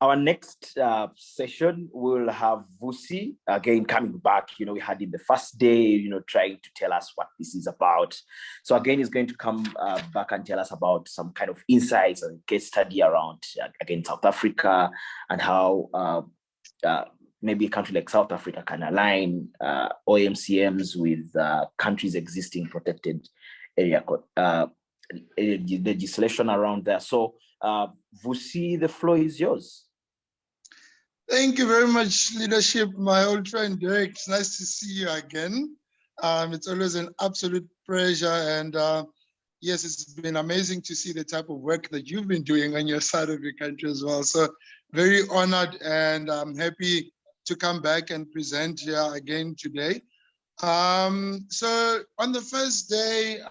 Our next session, we'll have Vusi again coming back. We had in the first day, trying to tell us what this is about. So again, he's going to come back and tell us about some kind of insights and case study around, again, South Africa, and how maybe a country like South Africa can align OMCMs with countries' existing protected area legislation around there. So Vusi, the floor is yours. Thank you very much, leadership, my old friend Derek. It's nice to see you again. It's always an absolute pleasure. And yes, it's been amazing to see the type of work that you've been doing on your side of your country as well. So very honored, and I'm happy to come back and present here again today. So on the first day,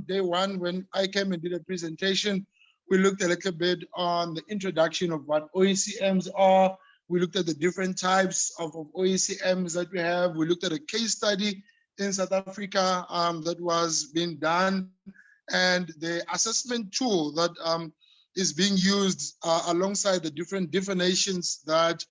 day one, when I came and did a presentation, we looked a little bit on the introduction of what OECMs are. We looked at the different types of OECMs that we have. We looked at a case study in South Africa that was being done, and the assessment tool that is being used alongside the different definitions that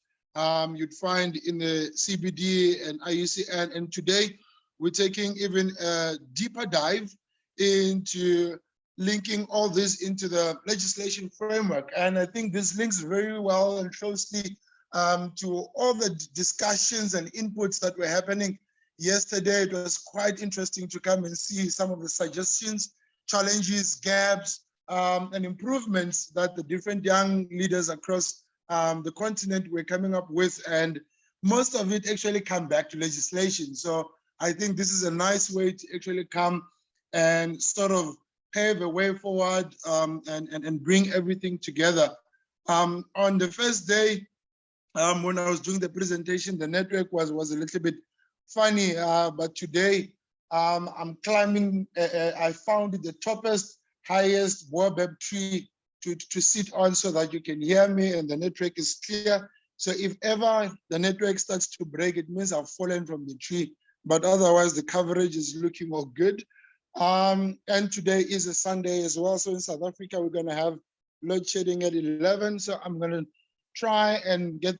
you'd find in the CBD and IUCN. And today, we're taking even a deeper dive into linking all this into the legislation framework. And I think this links very well and closely to all the discussions and inputs that were happening yesterday. It was quite interesting to come and see some of the suggestions, challenges, gaps, and improvements that the different young leaders across the continent were coming up with. And most of it actually come back to legislation. So I think this is a nice way to actually come and sort of pave a way forward and bring everything together. On the first day, when I was doing the presentation, the network was a little bit funny, but today I'm climbing. I found the toppest, highest baobab tree to sit on so that you can hear me and the network is clear. So if ever the network starts to break, it means I've fallen from the tree, but otherwise the coverage is looking all good. And today is a Sunday as well. So in South Africa, we're gonna have load shedding at 11. So I'm gonna try and get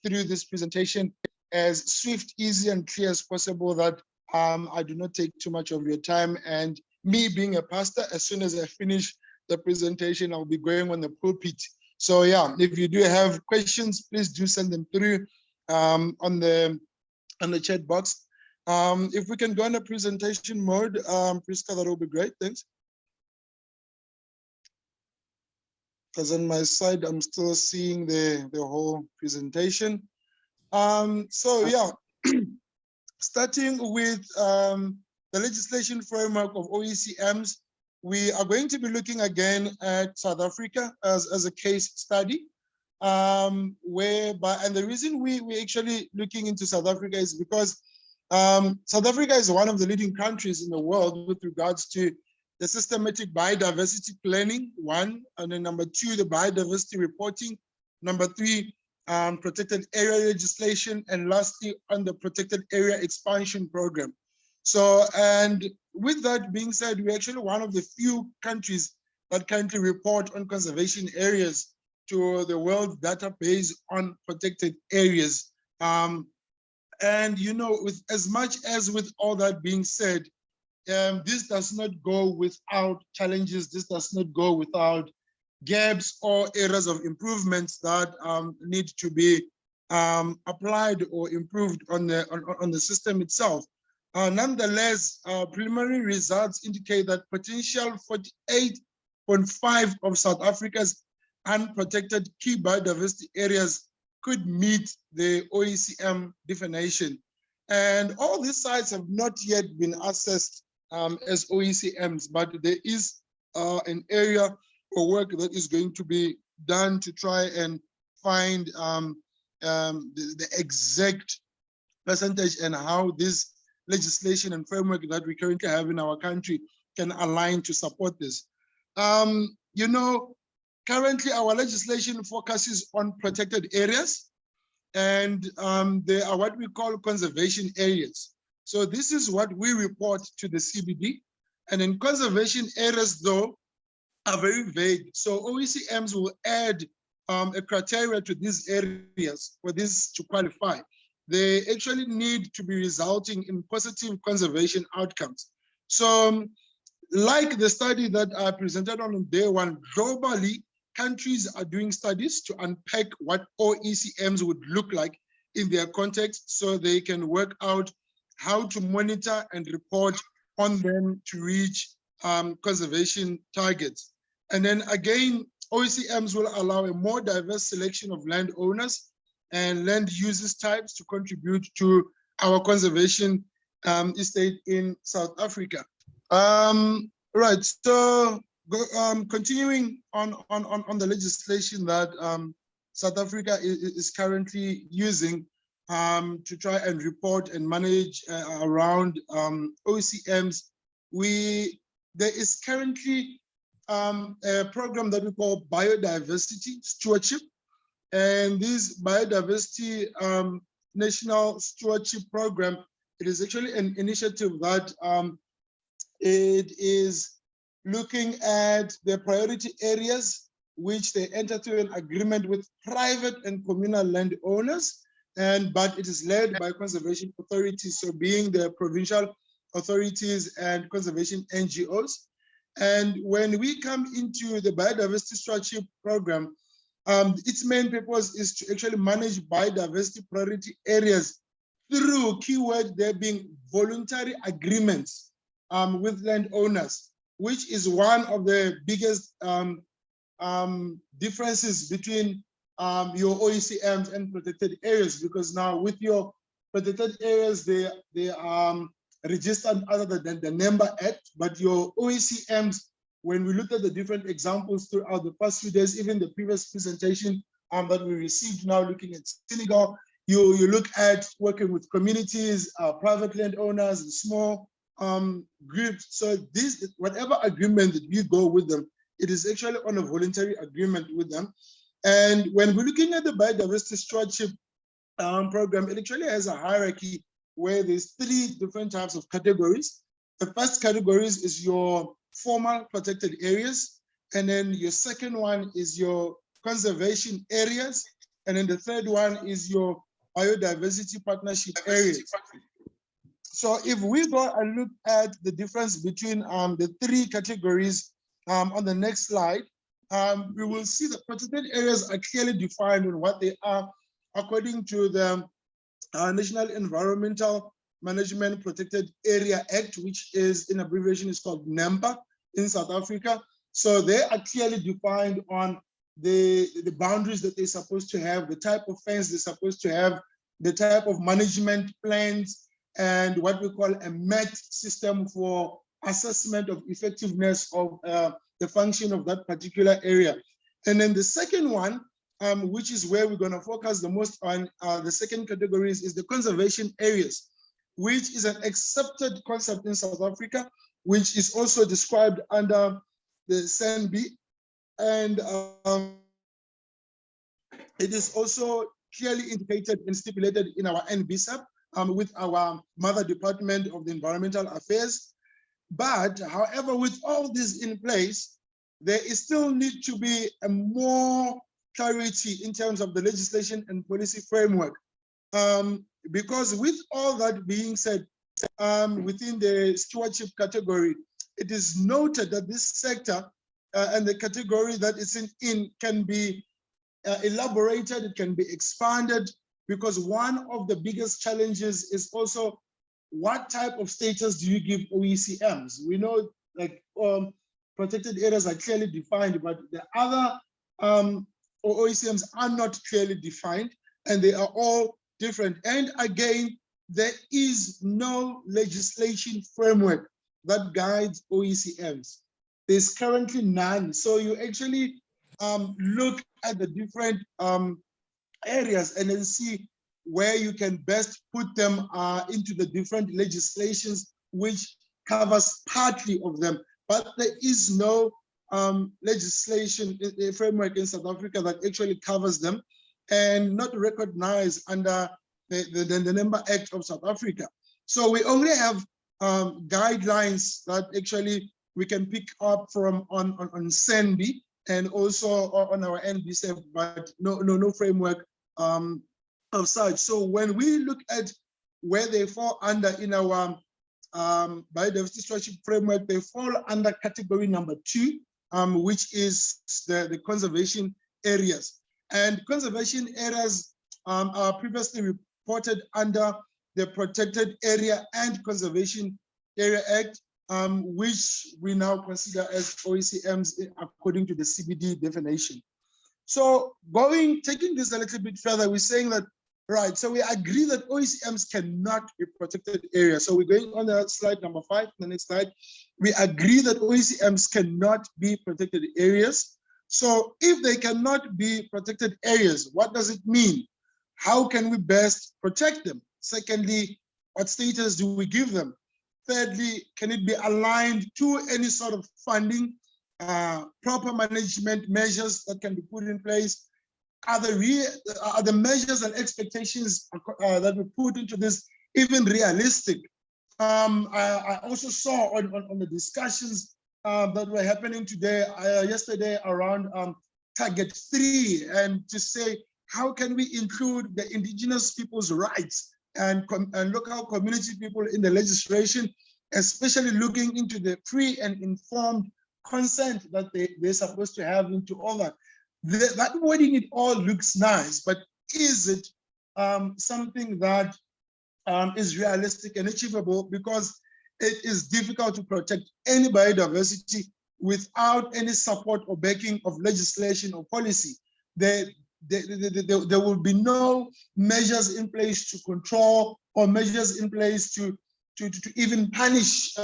through this presentation as swift, easy, and clear as possible, that I do not take too much of your time. And me being a pastor, as soon as I finish the presentation, I'll be going on the pulpit. So yeah, if you do have questions, please do send them through on the chat box. If we can go on a presentation mode, Priska, that will be great, thanks. Because on my side, I'm still seeing the whole presentation. So yeah, starting with the legislation framework of OECMs, we are going to be looking again at South Africa as a case study, and the reason we're actually looking into South Africa is because South Africa is one of the leading countries in the world with regards to the systematic biodiversity planning, one, and then number two, the biodiversity reporting, number three, protected area legislation, and lastly, on the protected area expansion program. So, and with that being said, we're actually one of the few countries that currently report on conservation areas to the World Database on Protected Areas. And with as much as with all that being said, this does not go without challenges. This does not go without gaps or areas of improvements that need to be applied or improved on the system itself. Nonetheless, preliminary results indicate that potential 48.5 of South Africa's unprotected key biodiversity areas could meet the OECM definition. And all these sites have not yet been assessed as OECMs, but there is an area or work that is going to be done to try and find the exact percentage and how this legislation and framework that we currently have in our country can align to support this. Currently our legislation focuses on protected areas, and they are what we call conservation areas. So this is what we report to the CBD. And then conservation areas, though, are very vague. So OECMs will add a criteria to these areas for this to qualify. They actually need to be resulting in positive conservation outcomes. So like the study that I presented on day one, globally, countries are doing studies to unpack what OECMs would look like in their context so they can work out how to monitor and report on them to reach conservation targets. And then again, OECMs will allow a more diverse selection of landowners and land uses types to contribute to our conservation estate in South Africa. Right, so continuing on the legislation that South Africa is currently using to try and report and manage around OECMs, there is currently a program that we call Biodiversity Stewardship. And this Biodiversity National Stewardship Program, it is actually an initiative that it is looking at the priority areas which they enter to an agreement with private and communal landowners, but it is led by conservation authorities, so being the provincial authorities and conservation NGOs. And when we come into the Biodiversity Stewardship Program, its main purpose is to actually manage biodiversity priority areas through keyword there being voluntary agreements with landowners, which is one of the biggest differences between your OECMs and protected areas, because now with your protected areas, they are registered under the NEMBA Act, but your OECMs, when we looked at the different examples throughout the past few days, even the previous presentation that we received now looking at Senegal, you look at working with communities, private landowners, and small groups. So this, whatever agreement that we go with them, it is actually on a voluntary agreement with them. And when we're looking at the Biodiversity Stewardship Program, it actually has a hierarchy where there's 3 different types of categories. The first categories is your formal protected areas, and then your second one is your conservation areas, and then the third one is your biodiversity partnership areas. So if we go and look at the difference between the 3 categories on the next slide, we will see that protected areas are clearly defined on what they are according to the National Environmental Management Protected Area Act, which is in abbreviation is called NEMPA in South Africa. So they are clearly defined on the boundaries that they're supposed to have, the type of fence they're supposed to have, the type of management plans, and what we call a MET system for assessment of effectiveness of the function of that particular area. And then the second one, which is where we're going to focus the most on, the second categories is the conservation areas, which is an accepted concept in South Africa, which is also described under the SANB. And it is also clearly indicated and stipulated in our NBSAP with our mother department of the Environmental Affairs. But however, with all this in place, there is still need to be a more clarity in terms of the legislation and policy framework. Because with all that being said, within the stewardship category, it is noted that this sector and the category that it's in can be elaborated, it can be expanded, because one of the biggest challenges is also what type of status do you give OECMs? We know like protected areas are clearly defined, but the other OECMs are not clearly defined, and they are all different. And again, there is no legislation framework that guides OECMs. There's currently none. So you actually look at the different areas and then see where you can best put them into the different legislations, which covers partly of them. But there is no legislation framework in South Africa that actually covers them, and not recognized under the NEMBA Act of South Africa. So we only have guidelines that actually we can pick up from on SANB, and also on our NBSF, but no framework of such. So when we look at where they fall under in our biodiversity stewardship framework, they fall under category number 2, which is the conservation areas. And conservation areas are previously reported under the Protected Area and Conservation Area Act, which we now consider as OECMs according to the CBD definition. So taking this a little bit further, we're saying that, right, so we agree that OECMs cannot be protected areas. So we're going on the slide number 5, the next slide. We agree that OECMs cannot be protected areas. So if they cannot be protected areas, what does it mean? How can we best protect them? Secondly, what status do we give them? Thirdly, can it be aligned to any sort of funding, proper management measures that can be put in place? Are the measures and expectations that we put into this even realistic? I also saw on the discussions that were happening yesterday around target 3, and to say, how can we include the indigenous people's rights and local community people in the legislation, especially looking into the free and informed consent that they're supposed to have into all that. That wording, it all looks nice, but is it something that is realistic and achievable? Because it is difficult to protect any biodiversity without any support or backing of legislation or policy. There will be no measures in place to control or measures in place to even punish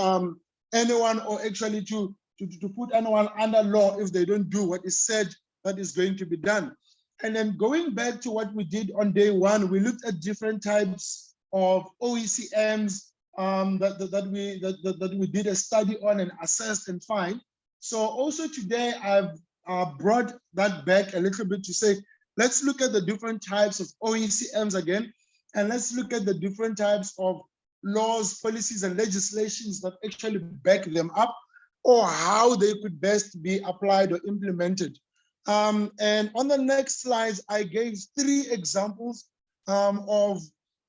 anyone, or actually to put anyone under law if they don't do what is said that is going to be done. And then going back to what we did on day 1, we looked at different types of OECMs that we did a study on and assessed and find. So also today I've brought that back a little bit to say, let's look at the different types of OECMs again, and let's look at the different types of laws, policies, and legislations that actually back them up, or how they could best be applied or implemented. And on the next slides, I gave 3 examples of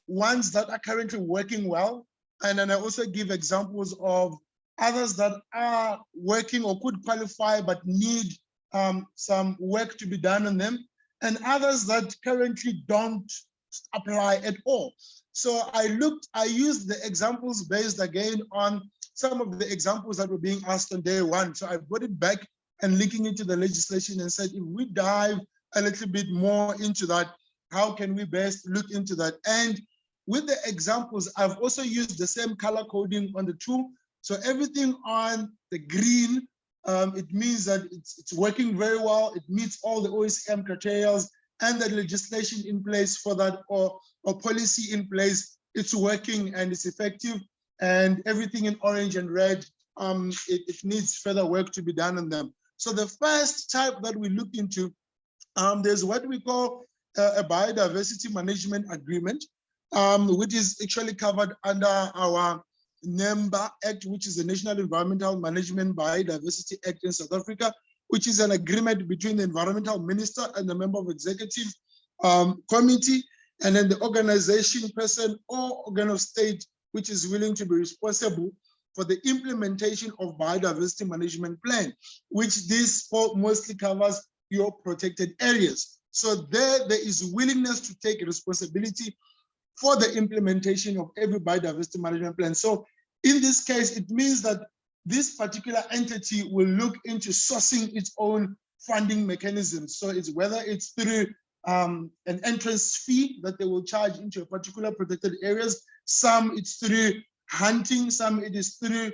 ones that are currently working well. And then I also give examples of others that are working or could qualify but need some work to be done on them, and others that currently don't apply at all. So I used the examples based again on some of the examples that were being asked on day 1. So I brought it back and linking it to the legislation and said, if we dive a little bit more into that, how can we best look into that? And with the examples, I've also used the same color coding on the tool. So everything on the green, it means that it's working very well. It meets all the OECM criteria and the legislation in place for that, or policy in place. It's working and it's effective. And everything in orange and red, it needs further work to be done on them. So the first type that we look into, there's what we call a biodiversity management agreement, which is actually covered under our NEMBA Act, which is the National Environmental Management Biodiversity Act in South Africa, which is an agreement between the environmental minister and the member of executive committee, and then the organization person or organ of state which is willing to be responsible for the implementation of biodiversity management plan, which this mostly covers your protected areas. So there is willingness to take responsibility for the implementation of every biodiversity management plan. So in this case, it means that this particular entity will look into sourcing its own funding mechanisms. So it's whether it's through an entrance fee that they will charge into a particular protected areas. Some it's through hunting, some it is through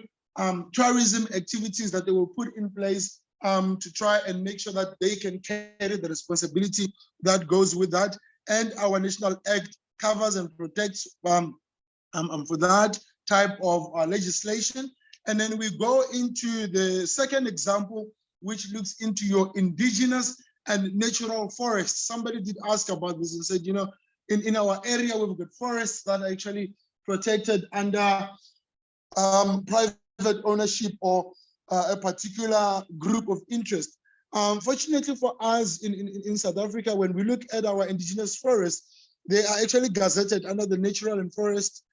tourism activities that they will put in place to try and make sure that they can carry the responsibility that goes with that. And our National Act covers and protects for that type of legislation. And then we go into the second example, which looks into your indigenous and natural forests. Somebody did ask about this and said, you know, in our area, we've got forests that are actually protected under private ownership or a particular group of interest. Fortunately for us in South Africa, when we look at our indigenous forests, they are actually gazetted under the Natural and Forest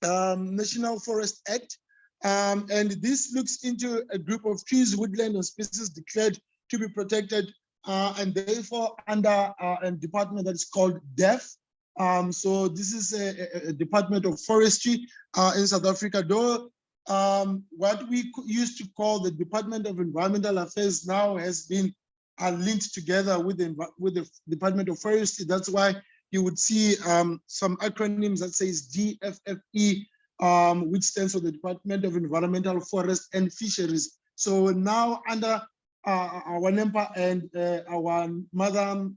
National Forest Act. And this looks into a group of trees, woodland, and species declared to be protected, and therefore under a department that is called DEF. So this is a Department of Forestry in South Africa, though what we used to call the Department of Environmental Affairs now has been linked together with the Department of Forestry. That's why you would see some acronyms that says DFFE, which stands for the Department of Environmental, Forest and Fisheries. So now under our NEMPA and our mother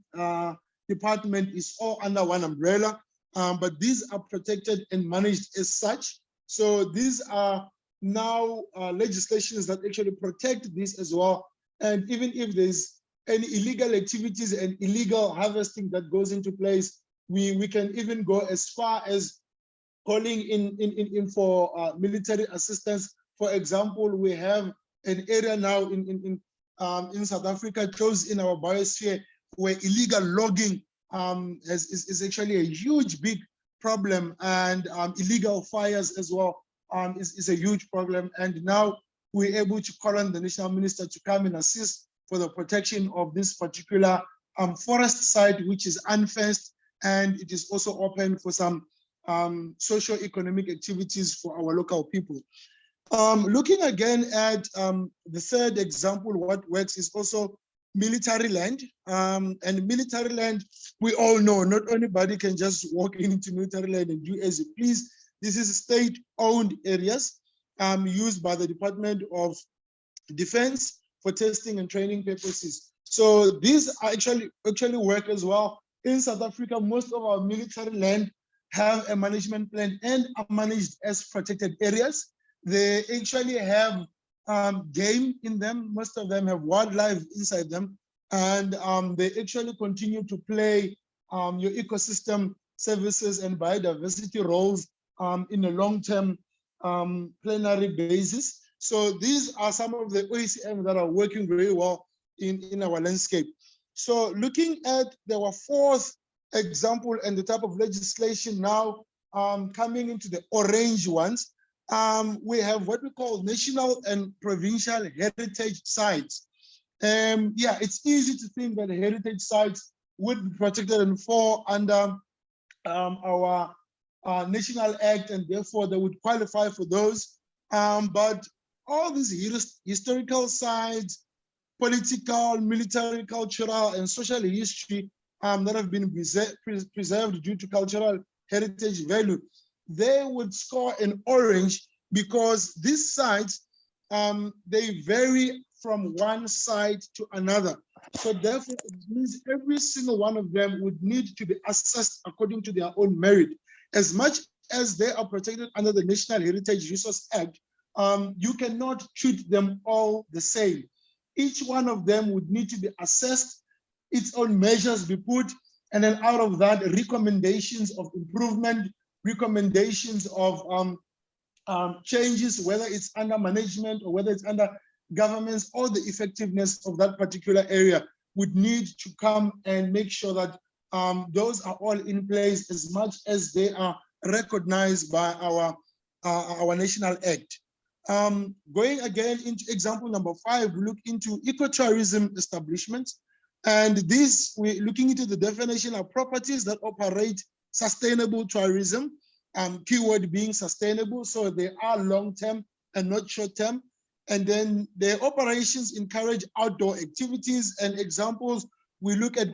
department is all under one umbrella, but these are protected and managed as such. So these are now legislations that actually protect this as well. And even if there's any illegal activities and illegal harvesting that goes into place, we can even go as far as calling in for military assistance. For example, we have an area now in South Africa, close in our biosphere, where illegal logging is actually a huge, big problem, and illegal fires as well is a huge problem. And now we're able to call on the national minister to come and assist for the protection of this particular forest site, which is unfenced, and it is also open for some socio-economic activities for our local people. Looking again at the third example, what works is also military land. And military land, we all know, not anybody can just walk into military land and do as you please. This is state-owned areas used by the Department of Defense for testing and training purposes. So these are actually work as well. In South Africa, most of our military land have a management plan and are managed as protected areas. They actually have game in them. Most of them have wildlife inside them. And they actually continue to play your ecosystem services and biodiversity roles in a long-term plenary basis. So these are some of the OECM that are working very well in our landscape. So looking at our fourth example and the type of legislation now coming into the orange ones, we have what we call national and provincial heritage sites. Yeah, it's easy to think that heritage sites would be protected and fall under our National Act, and therefore they would qualify for those. But all these historical sites, political, military, cultural, and social history that have been preserved due to cultural heritage value, they would score an orange because these sites, they vary from one site to another. So therefore, it means every single one of them would need to be assessed according to their own merit. As much as they are protected under the National Heritage Resource Act, you cannot treat them all the same. Each one of them would need to be assessed, its own measures be put, and then out of that, recommendations of improvement, recommendations of changes, whether it's under management or whether it's under governments, or the effectiveness of that particular area would need to come and make sure that those are all in place as much as they are recognized by our National Act. Going again into example number 5, we look into ecotourism establishments. And this, we're looking into the definition of properties that operate sustainable tourism, keyword being sustainable, so they are long-term and not short-term. And then their operations encourage outdoor activities, and examples, we look at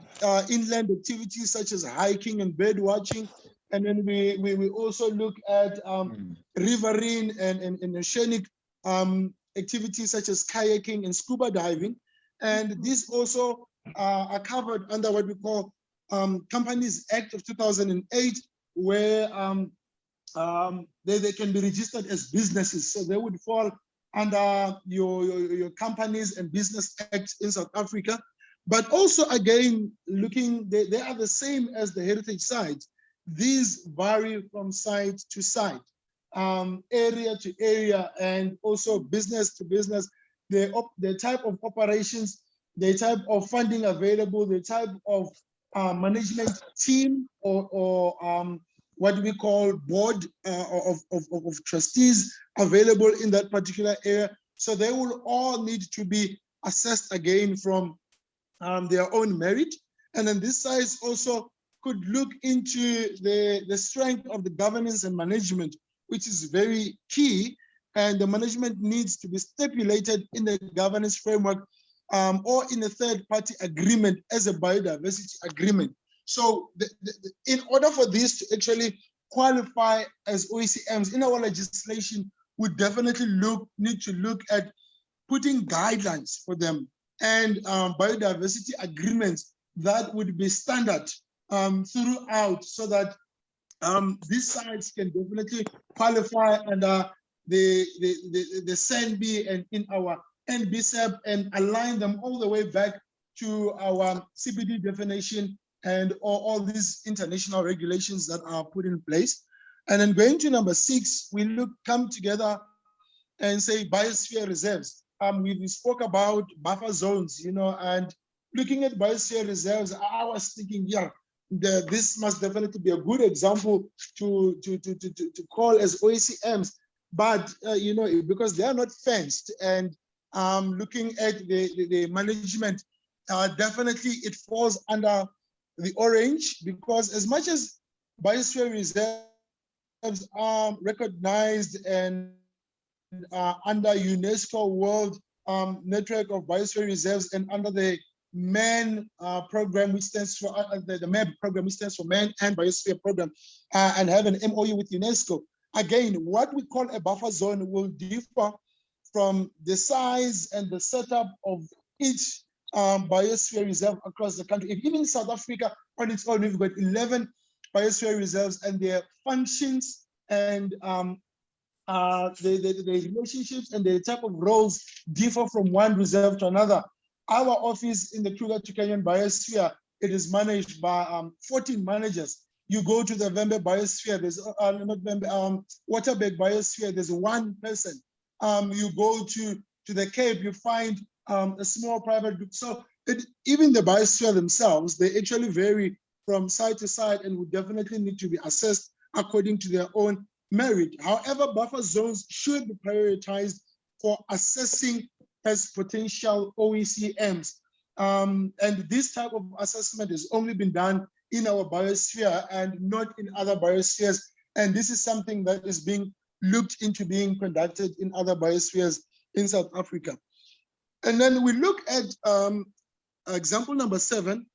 inland activities such as hiking and bird watching. And then we also look at riverine and oceanic activities such as kayaking and scuba diving. And these also are covered under what we call Companies Act of 2008, where they can be registered as businesses. So they would fall under your Companies and Business Act in South Africa. But also, again, looking, they are the same as the heritage sites. These vary from site to site, area to area, and also business to business. the type of operations, the type of funding available, the type of management team or what we call board of trustees available in that particular area. So they will all need to be assessed again from their own merit. And then this size also could look into the strength of the governance and management, which is very key. And the management needs to be stipulated in the governance framework or in a third-party agreement as a biodiversity agreement. So in order for this to actually qualify as OECMs in our legislation, we definitely need to look at putting guidelines for them and biodiversity agreements that would be standard throughout, so that these sites can definitely qualify under the SANB and in our NBSEP and align them all the way back to our CBD definition and all these international regulations that are put in place. And then going to number 6, we come together and say biosphere reserves. We spoke about buffer zones, and looking at biosphere reserves, I was thinking, yeah, this must definitely be a good example to call as OECMs, but because they are not fenced, and looking at the management, definitely it falls under the orange, because as much as biosphere reserves are recognized and under UNESCO World Network of Biosphere Reserves and under the MAN program, which stands for the MAB program, which stands for Man and Biosphere Program, and have an MOU with UNESCO. Again, what we call a buffer zone will differ from the size and the setup of each biosphere reserve across the country. Even in South Africa on its own, we've got 11 biosphere reserves, and their functions and the relationships and the type of roles differ from one reserve to another. Our office in the Kruger to Kenyan Biosphere, it is managed by 14 managers. You go to the Vembe Biosphere, there's Waterberg Biosphere, there's one person. You go to the Cape, you find a small private group. So even the biosphere themselves, they actually vary from side to side and would definitely need to be assessed according to their own merit. However, buffer zones should be prioritized for assessing as potential OECMs. And this type of assessment has only been done in our biosphere and not in other biospheres. And this is something that is being looked into being conducted in other biospheres in South Africa. And then we look at example number 7,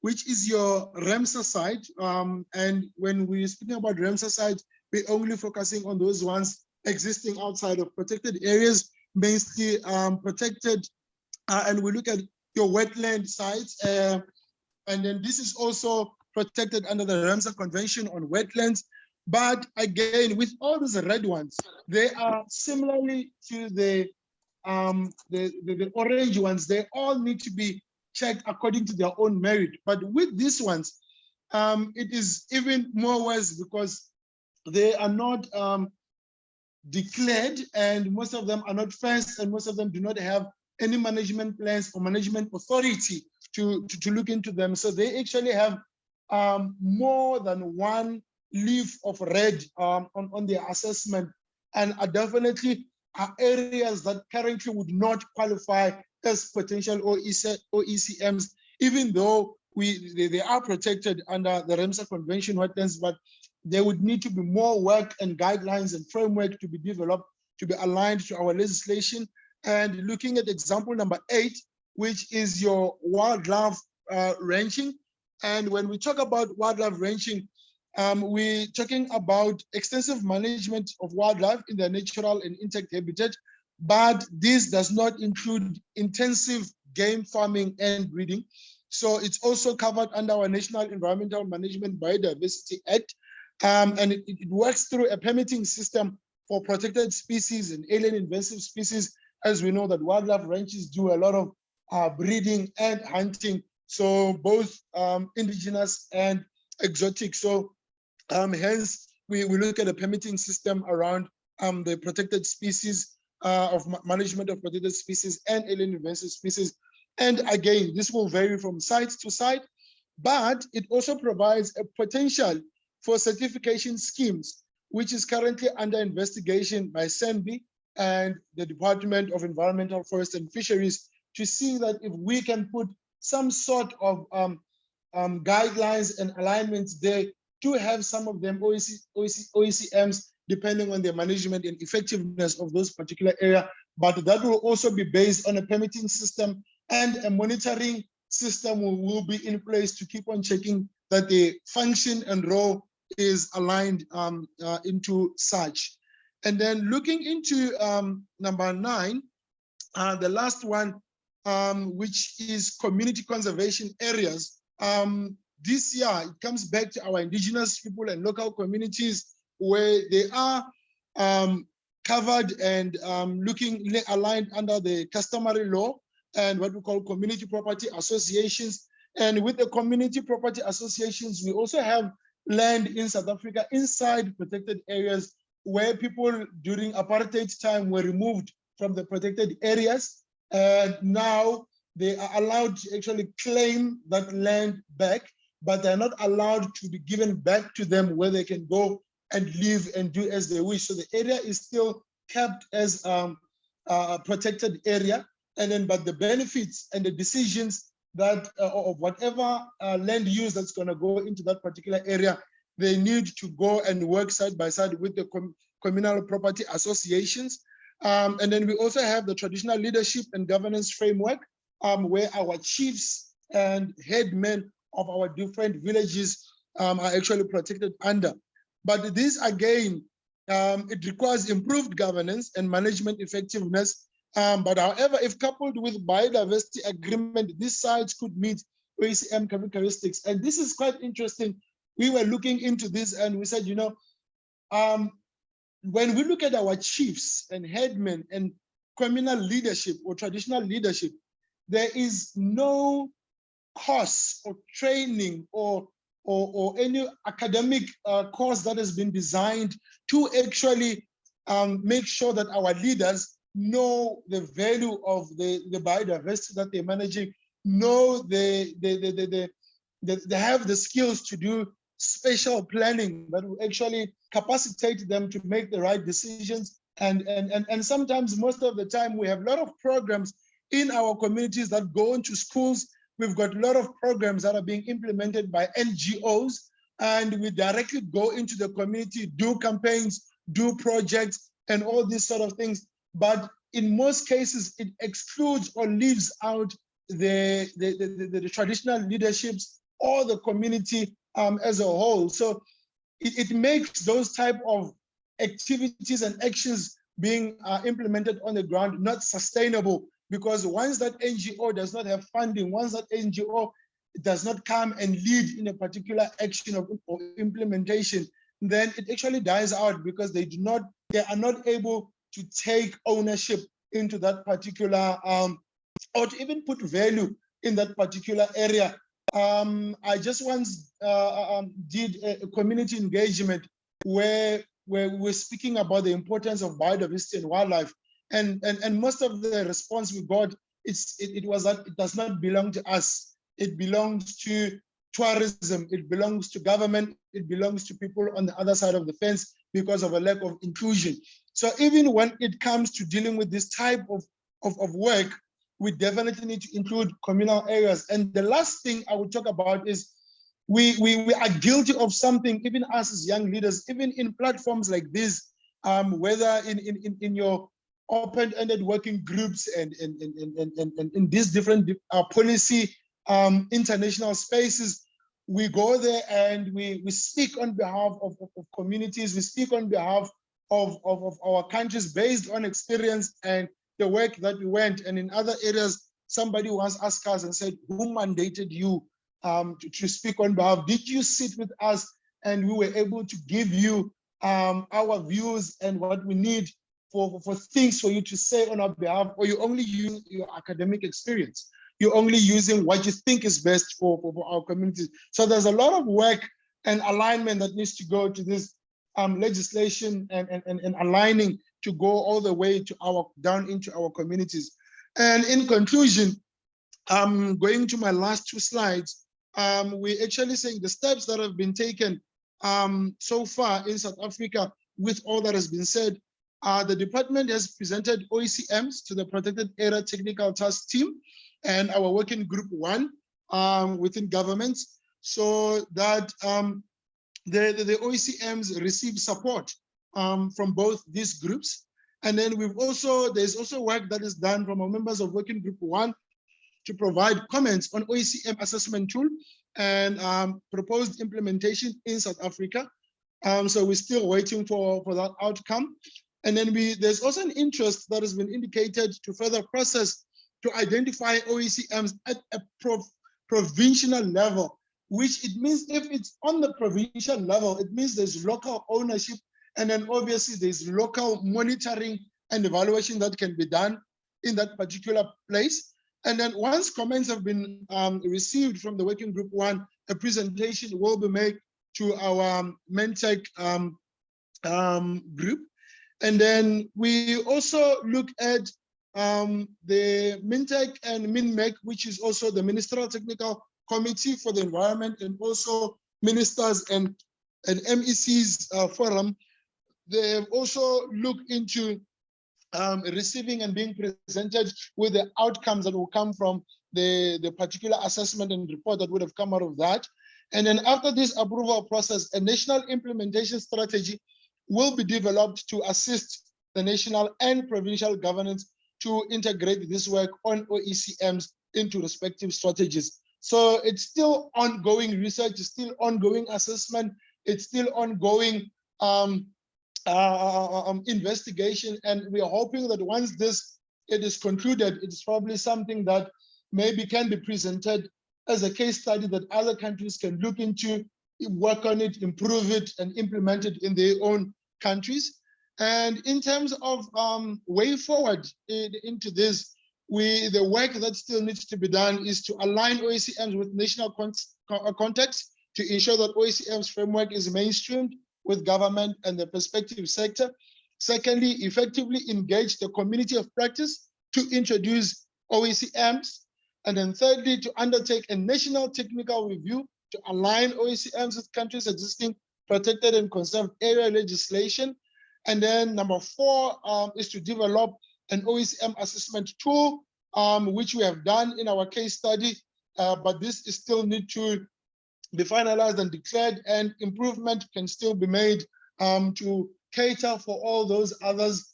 which is your Ramsar site. And when we're speaking about Ramsar sites, we're only focusing on those ones existing outside of protected areas, mainly protected. And we look at your wetland sites. And then this is also protected under the Ramsar Convention on Wetlands. But again, with all those red ones, they are similarly to the orange ones. They all need to be checked according to their own merit. But with these ones, it is even more worse because they are not declared, and most of them are not fenced, and most of them do not have any management plans or management authority to look into them. So they actually have more than one leaf of red on their assessment, and are definitely areas that currently would not qualify as potential OECMs, even though they are protected under the Ramsar Convention wetlands, but there would need to be more work and guidelines and framework to be developed to be aligned to our legislation. And looking at example number 8, which is your wildlife ranching. And when we talk about wildlife ranching, we're talking about extensive management of wildlife in their natural and intact habitat, but this does not include intensive game farming and breeding. So it's also covered under our National Environmental Management Biodiversity Act. And it works through a permitting system for protected species and alien invasive species. As we know that wildlife ranches do a lot of breeding and hunting, so both indigenous and exotic. So hence we look at a permitting system around the protected species management of protected species and alien invasive species. And again, this will vary from site to site, but it also provides a potential for certification schemes, which is currently under investigation by SENBI and the Department of Environmental, Forest and Fisheries, to see that if we can put some sort of guidelines and alignments there to have some of them OECMs, depending on the management and effectiveness of those particular area. But that will also be based on a permitting system, and a monitoring system will be in place to keep on checking that the function and role is aligned into such. And then looking into number 9, the last one, which is community conservation areas. This year, it comes back to our indigenous people and local communities, where they are covered and aligned under the customary law and what we call community property associations. And with the community property associations, we also have land in South Africa inside protected areas where people during apartheid time were removed from the protected areas. And now they are allowed to actually claim that land back, but they're not allowed to be given back to them where they can go and live and do as they wish. So the area is still kept as a protected area. And then, but the benefits and the decisions that of whatever land use that's going to go into that particular area, they need to go and work side by side with the communal property associations. And then we also have the traditional leadership and governance framework, where our chiefs and headmen of our different villages are actually protected under. But this again, it requires improved governance and management effectiveness. But however, if coupled with biodiversity agreement, these sites could meet OECM characteristics. And this is quite interesting. We were looking into this and we said, you know, when we look at our chiefs and headmen and communal leadership or traditional leadership, there is no course or training or any academic course that has been designed to actually make sure that our leaders know the value of the biodiversity that they're managing, know they have the skills to do spatial planning that will actually capacitate them to make the right decisions. And sometimes, most of the time, we have a lot of programs in our communities that go into schools. We've got a lot of programs that are being implemented by NGOs, and we directly go into the community, do campaigns, do projects, and all these sort of things. But in most cases, it excludes or leaves out the traditional leaderships or the community as a whole. So it makes those type of activities and actions being implemented on the ground not sustainable, because once that NGO does not have funding, once that NGO does not come and lead in a particular action or implementation, then it actually dies out, because they are not able to take ownership into that particular or to even put value in that particular area. I just once did a community engagement where we're speaking about the importance of biodiversity and wildlife, and most of the response we got, it was that it does not belong to us. It belongs to tourism. It belongs to government. It belongs to people on the other side of the fence because of a lack of inclusion. So even when it comes to dealing with this type of work, we definitely need to include communal areas. And the last thing I would talk about is we are guilty of something, even us as young leaders, even in platforms like this, whether in your open-ended working groups and in these different policy international spaces, we go there and we speak on behalf of communities, we speak on behalf of our countries based on experience and the work that we went. And in other areas, somebody once asked us and said, who mandated you to speak on behalf? Did you sit with us and we were able to give you our views and what we need for things for you to say on our behalf? Or you only use your academic experience? You're only using what you think is best for our communities. So there's a lot of work and alignment that needs to go to this legislation and aligning to go all the way to down into our communities. And in conclusion, going to my last two slides, we're actually saying the steps that have been taken so far in South Africa with all that has been said. The department has presented OECMs to the Protected Area Technical Task Team and our working group 1 within governments, so that the OECMs receive support from both these groups. And then there's also work that is done from our members of working group 1 to provide comments on OECM assessment tool and proposed implementation in South Africa. So we're still waiting for that outcome. And then there's also an interest that has been indicated to further process to identify OECMs at a provincial level, which it means if it's on the provincial level, it means there's local ownership, and then obviously there's local monitoring and evaluation that can be done in that particular place. And then once comments have been received from the working group 1, a presentation will be made to our MenTech group. And then we also look at the MinTech and MinMEC, which is also the Ministerial Technical Committee for the Environment, and also Ministers and MECs Forum. They have also looked into receiving and being presented with the outcomes that will come from the particular assessment and report that would have come out of that. And then after this approval process, a national implementation strategy will be developed to assist the national and provincial governments to integrate this work on OECMs into respective strategies. So it's still ongoing research, it's still ongoing assessment, it's still ongoing investigation, and we are hoping that once it is concluded, it's probably something that maybe can be presented as a case study that other countries can look into, work on it, improve it, and implement it in their own countries. And in terms of way forward into this, the work that still needs to be done is to align OECMs with national context to ensure that OECM's framework is mainstreamed with government and the prospective sector. Secondly, effectively engage the community of practice to introduce OECMs. And then thirdly, to undertake a national technical review to align OECMs with countries' existing protected and conserved area legislation. And then number 4 is to develop an OECM assessment tool, which we have done in our case study, but this is still need to be finalized and declared, and improvement can still be made to cater for all those others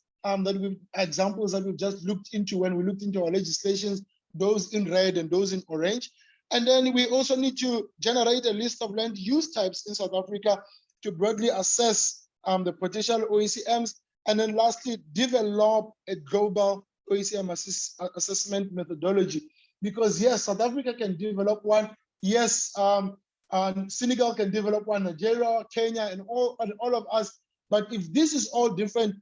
examples that we've just looked into when we looked into our legislations, those in red and those in orange. And then we also need to generate a list of land use types in South Africa to broadly assess the potential OECMs. And then lastly, develop a global OECM assessment methodology. Because yes, South Africa can develop one. Yes, Senegal can develop one, Nigeria, Kenya, and all of us. But if this is all different,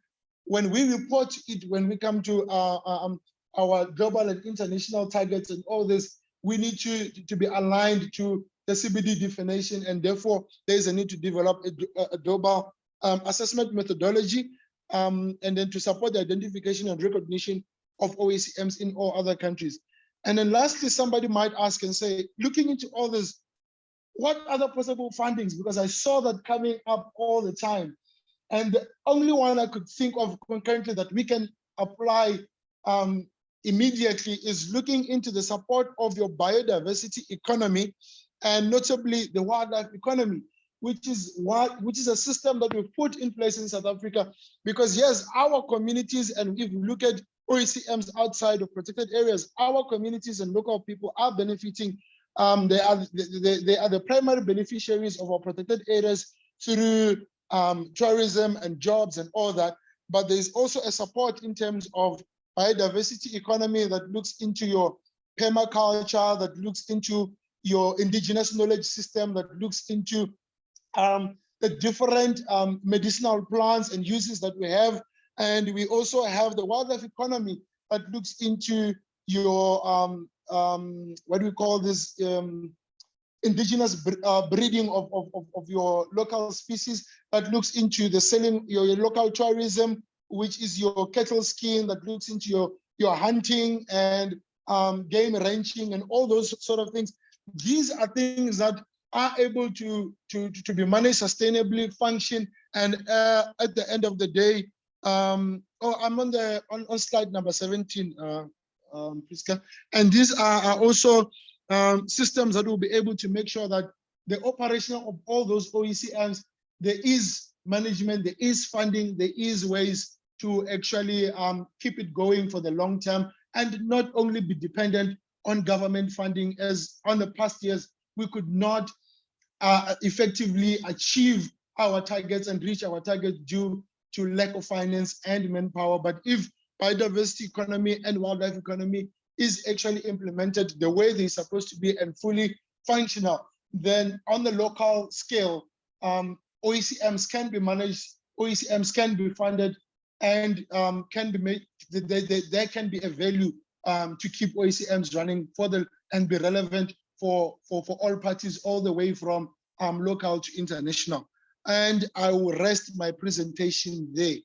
when we report it, when we come to our global and international targets and all this, we need to be aligned to the CBD definition, and therefore there's a need to develop a global assessment methodology, and then to support the identification and recognition of OECMs in all other countries. And then lastly, somebody might ask and say, looking into all this, what other possible fundings? Because I saw that coming up all the time. And the only one I could think of concurrently that we can apply immediately is looking into the support of your biodiversity economy, and notably the wildlife economy, which is a system that we've put in place in South Africa. Because yes, our communities, and if you look at OECMs outside of protected areas, our communities and local people are benefiting. They are the primary beneficiaries of our protected areas through tourism and jobs and all that. But there's also a support in terms of biodiversity economy that looks into your permaculture, that looks into your indigenous knowledge system, that looks into the different medicinal plants and uses that we have. And we also have the wildlife economy that looks into your, what do we call this, indigenous breeding of your local species, that looks into the selling, your local tourism, which is your cattle scheme that looks into your hunting and game ranching and all those sort of things. These are things that are able to be managed sustainably, function, and at the end of the day, I'm on slide number 17, Priska, and these are also systems that will be able to make sure that the operation of all those OECMs, there is management, there is funding, there is ways to actually keep it going for the long term and not only be dependent on government funding, as on the past years, we could not effectively achieve our targets and reach our targets due to lack of finance and manpower. But if biodiversity economy and wildlife economy is actually implemented the way they're supposed to be and fully functional, then on the local scale, OECMs can be managed, OECMs can be funded, and can be made. There can be a value to keep OECMs running and be relevant for all parties, all the way from local to international. And I will rest my presentation there.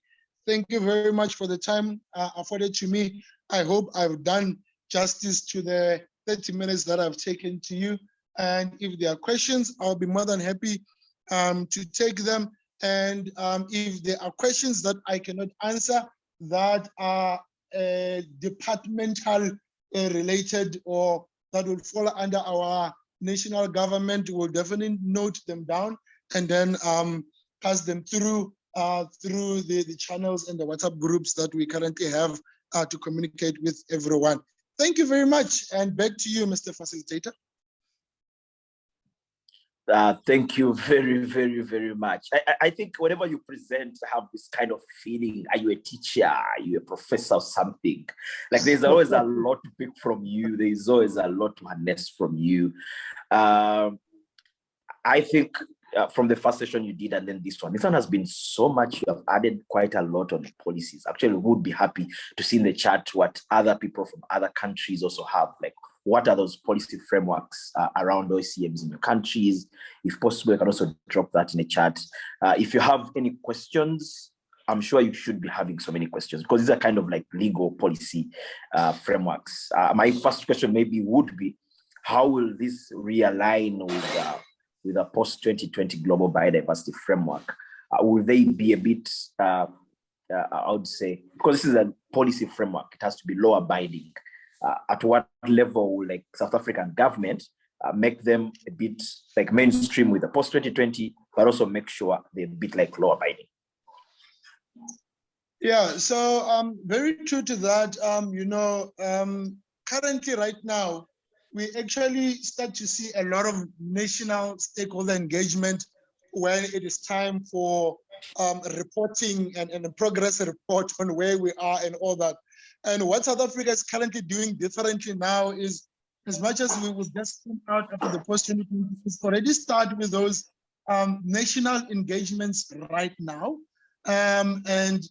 Thank you very much for the time afforded to me. I hope I've done justice to the 30 minutes that I've taken to you. And if there are questions, I'll be more than happy to take them. And if there are questions that I cannot answer that are departmental related or that will fall under our national government, we'll definitely note them down and then pass them through the channels and the WhatsApp groups that we currently have to communicate with everyone. Thank you very much. And back to you, Mr. Facilitator. Thank you very, very, very much. I think whenever you present, I have this kind of feeling, are you a teacher? Are you a professor or something? Like there's always a lot to pick from you. There's always a lot to harness from you. I think from the first session you did and then this one has been so much. You have added quite a lot on the policies. Actually, we would be happy to see in the chat what other people from other countries also have, like what are those policy frameworks around OECMs in your countries? If possible, you can also drop that in the chat. If you have any questions, I'm sure you should be having so many questions because these are kind of like legal policy frameworks. My first question maybe would be, how will this realign with a post-2020 global biodiversity framework? Will they be a bit, I would say, because this is a policy framework, it has to be law abiding. At what level will like South African government make them a bit like mainstream with the post-2020, but also make sure they're a bit like law abiding? Yeah, so very true to that. Currently right now, we actually start to see a lot of national stakeholder engagement when it is time for reporting and a progress report on where we are and all that. And what South Africa is currently doing differently now is, as much as we will just come out after the post-2020, already start with those national engagements right now and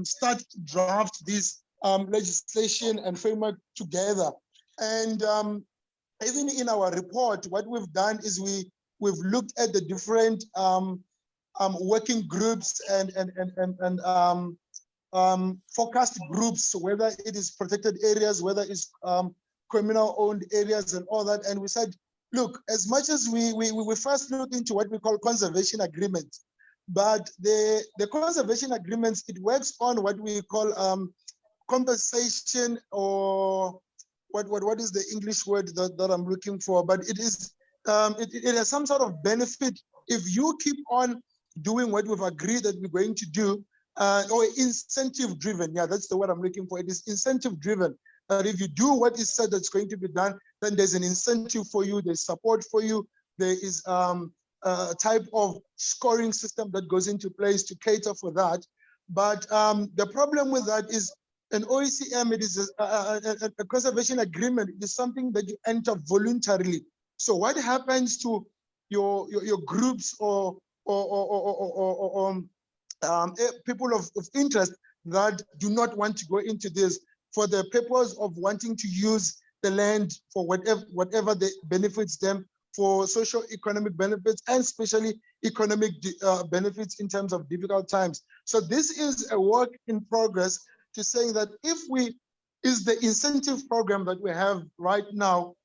start to draft this legislation and framework together. And even in our report, what we've done is we've looked at the different working groups and focused groups, whether it is protected areas, whether it's communal-owned areas and all that. And we said, look, as much as we first look into what we call conservation agreements, but the conservation agreements, it works on what we call compensation, or what is the English word that I'm looking for? But it is it has some sort of benefit if you keep on doing what we've agreed that we're going to do. Or incentive driven. Yeah, that's the word I'm looking for. It is incentive driven. That if you do what is said that's going to be done, then there's an incentive for you, there's support for you, there is a type of scoring system that goes into place to cater for that. But the problem with that is an OECM, it is a conservation agreement. It is something that you enter voluntarily. So what happens to your groups or people of interest that do not want to go into this for the purpose of wanting to use the land for whatever benefits them, for socio-economic benefits and especially economic benefits in terms of difficult times. So this is a work in progress to saying that is the incentive program that we have right now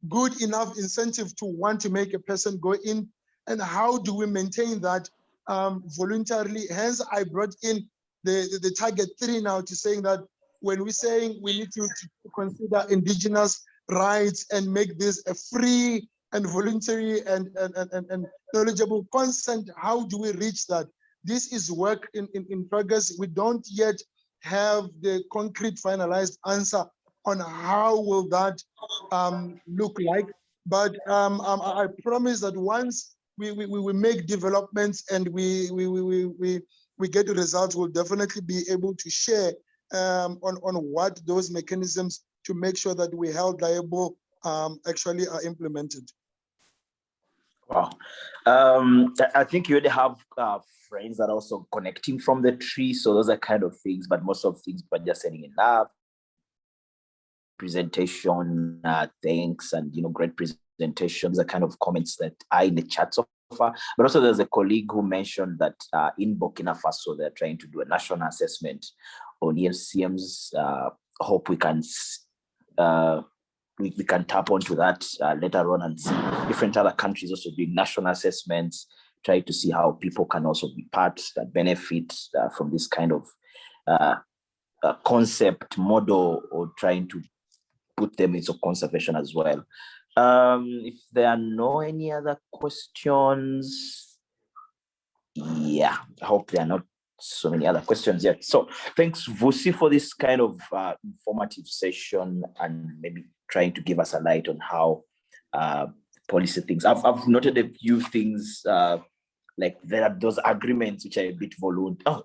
good enough incentive to want to make a person go in, and how do we maintain that voluntarily? Hence, I brought in the target 3 now to saying that when we're saying we need to consider indigenous rights and make this a free and voluntary and knowledgeable consent, how do we reach that? This is work in progress. We don't yet have the concrete finalized answer on how will that look like. But I promise that once we make developments and we get the results, we'll definitely be able to share on what those mechanisms to make sure that we held liable actually are implemented. Wow. I think you already have friends that are also connecting from the tree. So those are kind of things, but most of things, but just setting it up, presentation, thanks, and great presentations are kind of comments that are in the chat so far. But also there's a colleague who mentioned that in Burkina Faso, they're trying to do a national assessment on EFCMs. Hope we can we can tap onto that later on and see different other countries also doing national assessments, try to see how people can also be part that benefit from this kind of concept model, or trying to put them into conservation as well. If there are no any other questions, yeah, I hope there are not so many other questions yet. So thanks, Vusi, for this kind of informative session and maybe trying to give us a light on how policy things. I've noted a few things like there are those agreements which are a bit voluntary.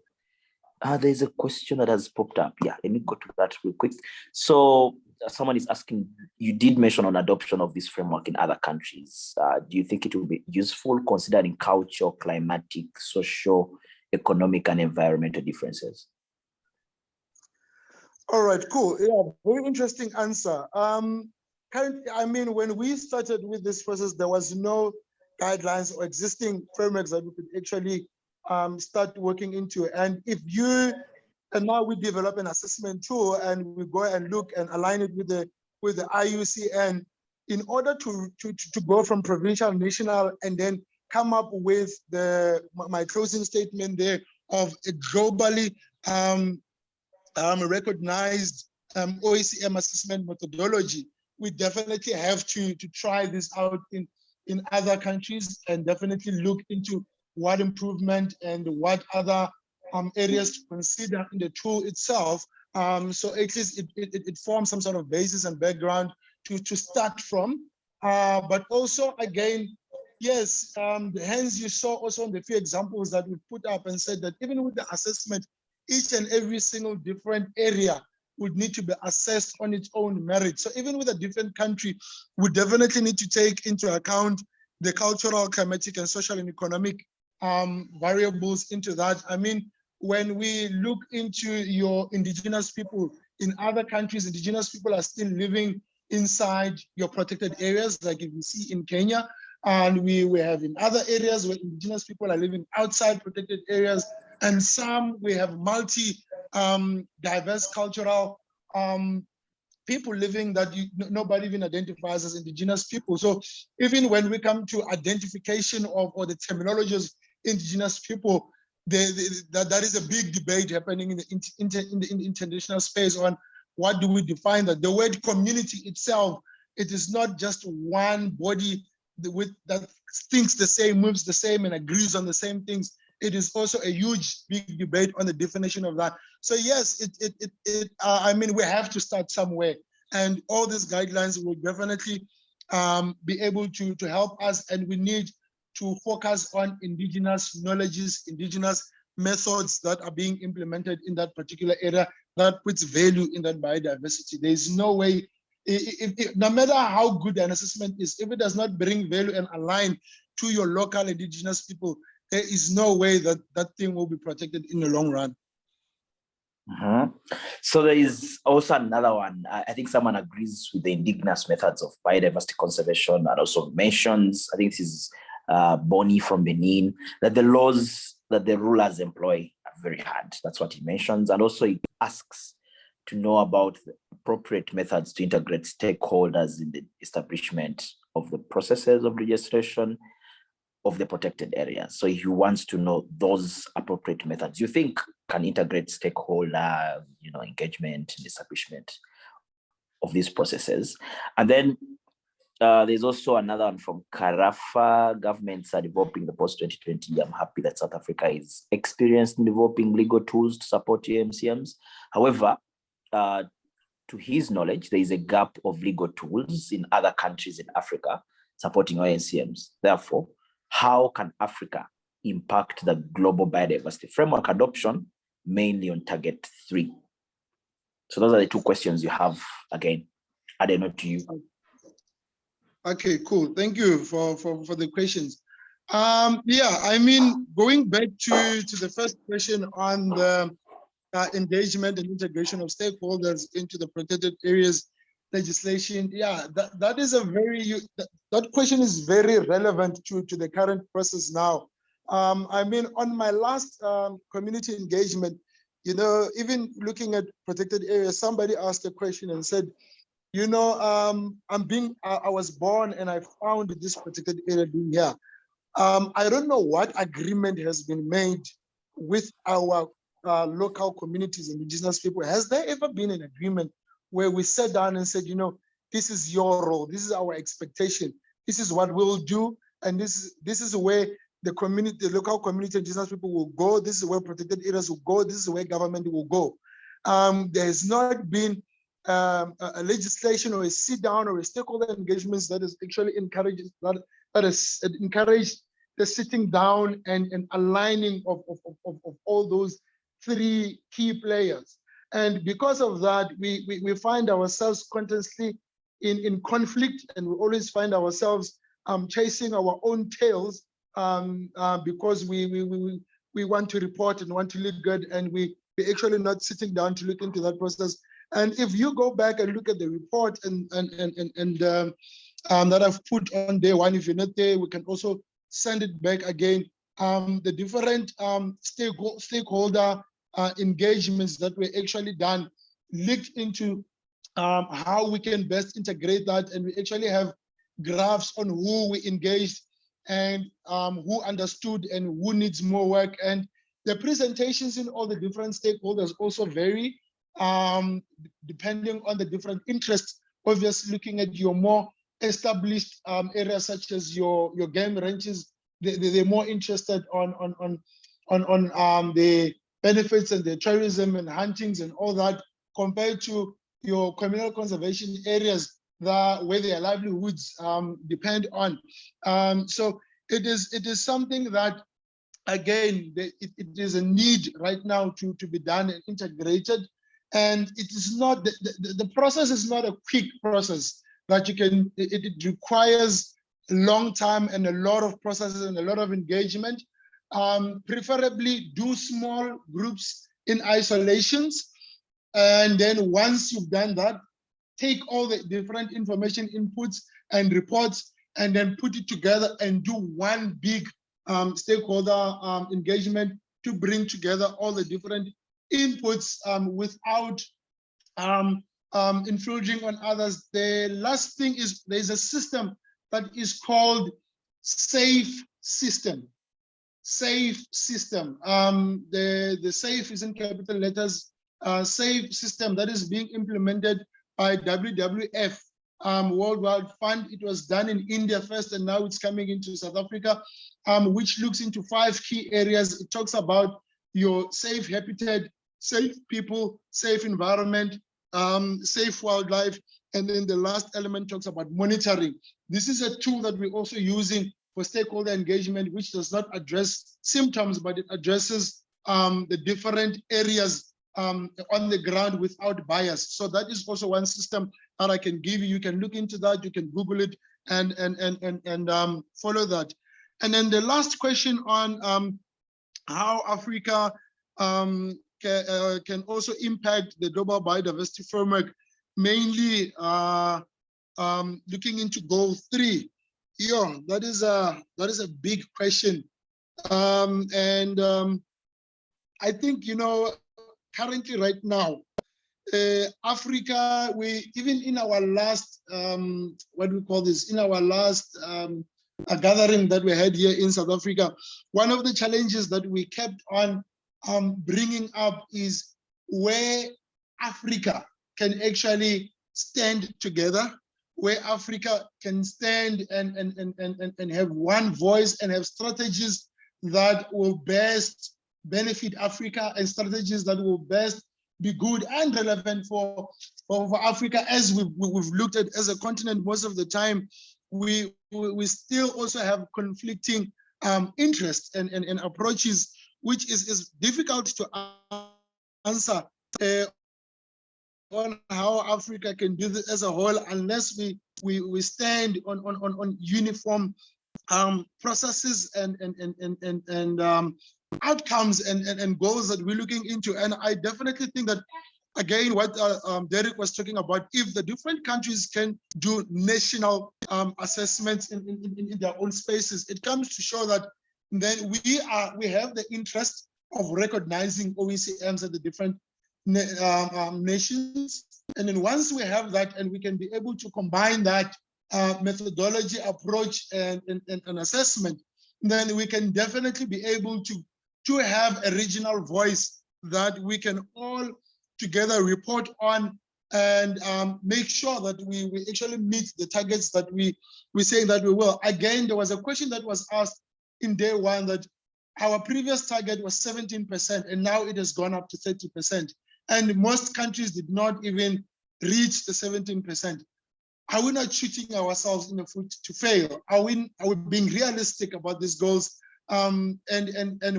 There's a question that has popped up. Yeah, let me go to that real quick. So someone is asking, you did mention on adoption of this framework in other countries. Do you think it will be useful considering cultural, climatic, social, economic, and environmental differences? All right, cool. Yeah, very interesting answer. I mean, when we started with this process, there was no guidelines or existing frameworks that we could actually start working into. And now we develop an assessment tool and we go and look and align it with the IUCN in order to go from provincial, national, and then come up with my closing statement there of a globally recognized OECM assessment methodology. We definitely have to try this out in other countries and definitely look into what improvement and what other areas to consider in the tool itself. So at least it forms some sort of basis and background to start from. But also, again, yes, hence you saw also in the few examples that we put up and said that even with the assessment, each and every single different area would need to be assessed on its own merit. So even with a different country, we definitely need to take into account the cultural, climatic, and social and economic variables into that. I mean, when we look into your indigenous people in other countries, indigenous people are still living inside your protected areas, like if you see in Kenya, and we have in other areas where indigenous people are living outside protected areas, and some we have diverse cultural people living that nobody even identifies as indigenous people. So even when we come to identification of or the terminologies indigenous people, that is a big debate happening in the international space on what do we define that. The word community itself, it is not just one body that thinks the same, moves the same, and agrees on the same things. It is also a huge, big debate on the definition of that. So yes, I mean, we have to start somewhere, and all these guidelines will definitely be able to help us, and we need to focus on indigenous knowledges, indigenous methods that are being implemented in that particular area that puts value in that biodiversity. There is no way, no matter how good an assessment is, if it does not bring value and align to your local indigenous people, there is no way that that thing will be protected in the long run. Mhm. So there is also another one. I think someone agrees with the indigenous methods of biodiversity conservation and also mentions, I think this is Bonnie from Benin, that the laws that the rulers employ are very hard. That's what he mentions. And also he asks to know about the appropriate methods to integrate stakeholders in the establishment of the processes of registration of the protected areas. So he wants to know those appropriate methods you think can integrate stakeholder, engagement and establishment of these processes. And then there's also another one from Carafa. Governments are developing the post-2020. I'm happy that South Africa is experienced in developing legal tools to support UMCMs. However, to his knowledge, there is a gap of legal tools in other countries in Africa supporting UMCMs. Therefore, how can Africa impact the global biodiversity framework adoption, mainly on target 3? So those are the two questions you have. Again, I don't know to you. Okay, cool. Thank you for the questions. Yeah, I mean, going back to the first question on the engagement and integration of stakeholders into the protected areas legislation. Yeah, that is a that question is very relevant to the current process now. I mean, on my last community engagement, even looking at protected areas, somebody asked a question and said, I was born and I found this protected area being here. I don't know what agreement has been made with our local communities and indigenous people. Has there ever been an agreement where we sat down and said, this is your role, this is our expectation, this is what we'll do, and this is where the community, the local community and indigenous people will go, this is where protected areas will go, this is where government will go. There has not been a legislation or a sit down or a stakeholder engagements that is actually encouraged the sitting down and aligning of all those 3 key players. And because of that, we find ourselves constantly in conflict, and we always find ourselves chasing our own tails because we want to report and want to look good, and we actually not sitting down to look into that process. And if you go back and look at the report and that I've put on day 1, if you're not there, we can also send it back again. The different stakeholder engagements that were actually done looked into how we can best integrate that, and we actually have graphs on who we engaged and who understood and who needs more work. And the presentations in all the different stakeholders also vary depending on the different interests. Obviously, looking at your more established areas such as your game ranches, they're more interested on the benefits and the tourism and huntings and all that, compared to your communal conservation areas where their livelihoods depend on. So it is something that, again, it is a need right now to be done and integrated. And it is not, the process is not a quick process that you can, it requires a long time and a lot of processes and a lot of engagement. Preferably do small groups in isolations. And then once you've done that, take all the different information inputs and reports and then put it together and do one big stakeholder engagement to bring together all the different inputs without infringing on others. The last thing is there's a system that is called SAFE system. SAFE system. The SAFE is in capital letters. SAFE system that is being implemented by WWF, World Wide Fund. It was done in India first, and now it's coming into South Africa, which looks into 5 key areas. It talks about your safe habitat, safe people, safe environment, safe wildlife, and then the last element talks about monitoring. This is a tool that we're also using for stakeholder engagement, which does not address symptoms, but it addresses the different areas on the ground without bias. So that is also one system that I can give you. You can look into that, you can Google it and follow that. And then the last question on how Africa can also impact the global biodiversity framework, mainly looking into goal 3. Yeah, that is a big question. I think, currently right now, Africa, we even in our last, what we call this, in our last a gathering that we had here in South Africa, one of the challenges that we kept on bringing up is where Africa can actually stand together, where Africa can stand and have one voice and have strategies that will best benefit Africa, and strategies that will best be good and relevant for Africa. As we've looked at as a continent, most of the time, we still also have conflicting interests and approaches, which is difficult to answer on how Africa can do this as a whole, unless we stand on uniform processes and outcomes and goals that we're looking into. And I definitely think that, again, what Derek was talking about, if the different countries can do national assessments in their own spaces, it comes to show that then we have the interest of recognizing OECMs at the different nations. And then once we have that, and we can be able to combine that methodology, approach, and assessment, then we can definitely be able to have a regional voice that we can all together report on, and make sure that we actually meet the targets that we're saying that we will. Again, there was a question that was asked in day one that our previous target was 17%, and now it has gone up to 30%. And most countries did not even reach the 17%. Are we not shooting ourselves in the foot to fail? Are we being realistic about these goals and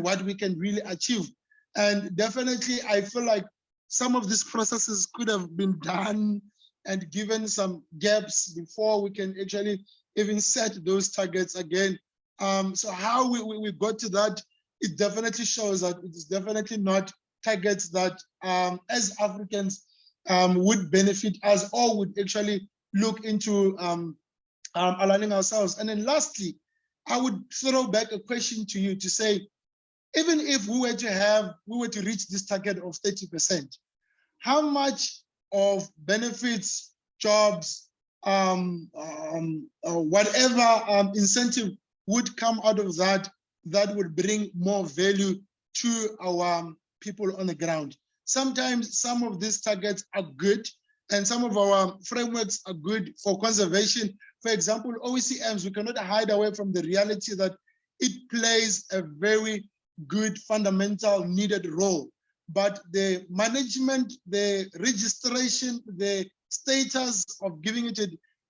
what we can really achieve? And definitely, I feel like some of these processes could have been done and given some gaps before we can actually even set those targets again. So how we got to that, it definitely shows that it is definitely not targets that as Africans would benefit us or would actually look into aligning ourselves. And then lastly, I would throw back a question to you to say, even if we were to reach this target of 30%, how much of benefits, jobs, whatever incentive would come out of that would bring more value to our people on the ground? Sometimes some of these targets are good, and some of our frameworks are good for conservation. For example, OECMs, we cannot hide away from the reality that it plays a very good, fundamental, needed role. But the management, the registration, the status of giving it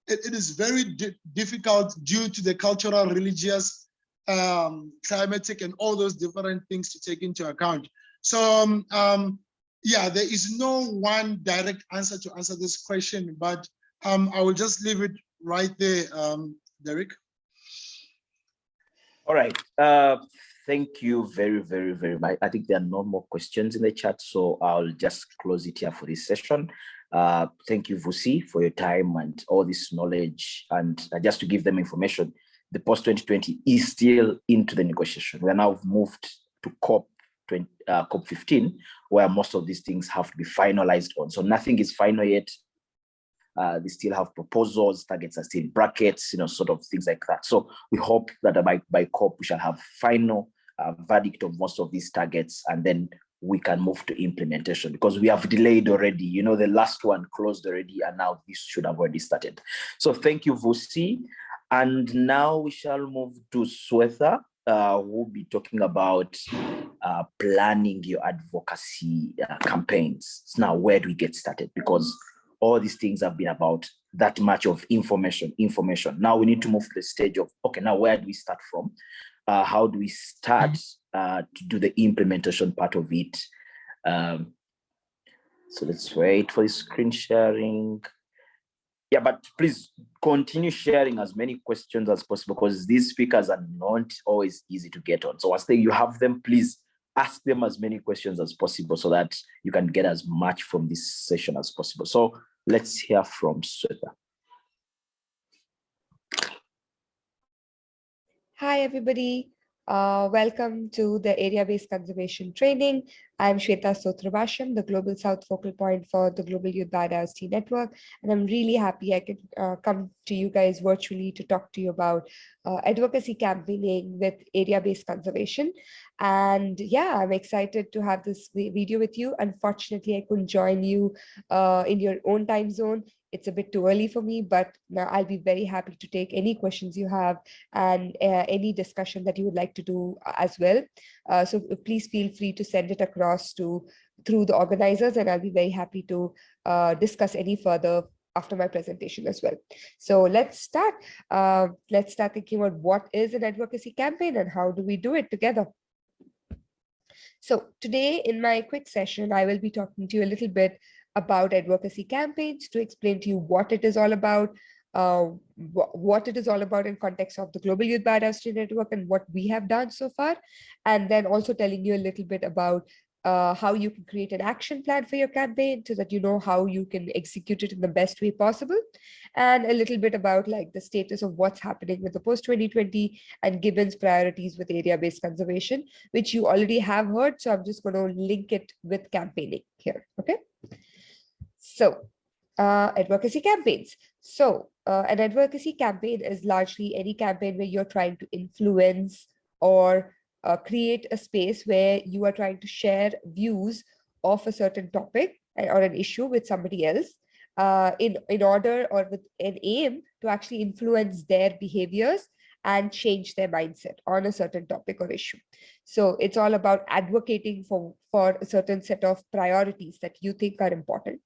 is very difficult due to the cultural, religious, climatic, and all those different things to take into account. So, yeah, there is no one direct answer to answer this question, but I will just leave it right there, Derek. All right. Thank you very, very, very much. I think there are no more questions in the chat, so I'll just close it here for this session. Thank you, Vusi, for your time and all this knowledge. And just to give them information, the post-2020 is still into the negotiation. We are now moved to COP15, where most of these things have to be finalized on. So nothing is final yet. They still have proposals, targets are still in brackets, sort of things like that. So we hope that by COP, we shall have final verdict of most of these targets, and then we can move to implementation, because we have delayed already. The last one closed already, and now this should have already started. So thank you, Vusi. And now we shall move to Swetha, who will be talking about planning your advocacy campaigns. So now, where do we get started? Because all these things have been about that much of information. Now we need to move to the stage of, okay, now where do we start from? How do we start to do the implementation part of it? So let's wait for the screen sharing. Yeah, but please continue sharing as many questions as possible, because these speakers are not always easy to get on. So as you have them, please ask them as many questions as possible so that you can get as much from this session as possible. So let's hear from Sweta. Hi, everybody. Welcome to the area-based conservation training. I'm Shweta Sotrabasham, the Global South focal point for the Global Youth Biodiversity Network. And I'm really happy I could come to you guys virtually to talk to you about advocacy campaigning with area-based conservation. And yeah, I'm excited to have this video with you. Unfortunately, I couldn't join you in your own time zone. It's a bit too early for me, but now I'll be very happy to take any questions you have and any discussion that you would like to do as well. So please feel free to send it across through the organizers, and I'll be very happy to discuss any further after my presentation as well. So let's start. Let's start thinking about what is an advocacy campaign and how do we do it together. So today in my quick session, I will be talking to you a little bit about advocacy campaigns to explain to you what it is all about, what it is all about in context of the Global Youth Biodiversity Network and what we have done so far, and then also telling you a little bit about how you can create an action plan for your campaign so that you know how you can execute it in the best way possible, and a little bit about like the status of what's happening with the post-2020 and Gibbon's priorities with area-based conservation, which you already have heard. So I'm just going to link it with campaigning here, okay? So advocacy campaigns. So an advocacy campaign is largely any campaign where you're trying to influence or create a space where you are trying to share views of a certain topic or an issue with somebody else in order or with an aim to actually influence their behaviors and change their mindset on a certain topic or issue. So it's all about advocating for a certain set of priorities that you think are important.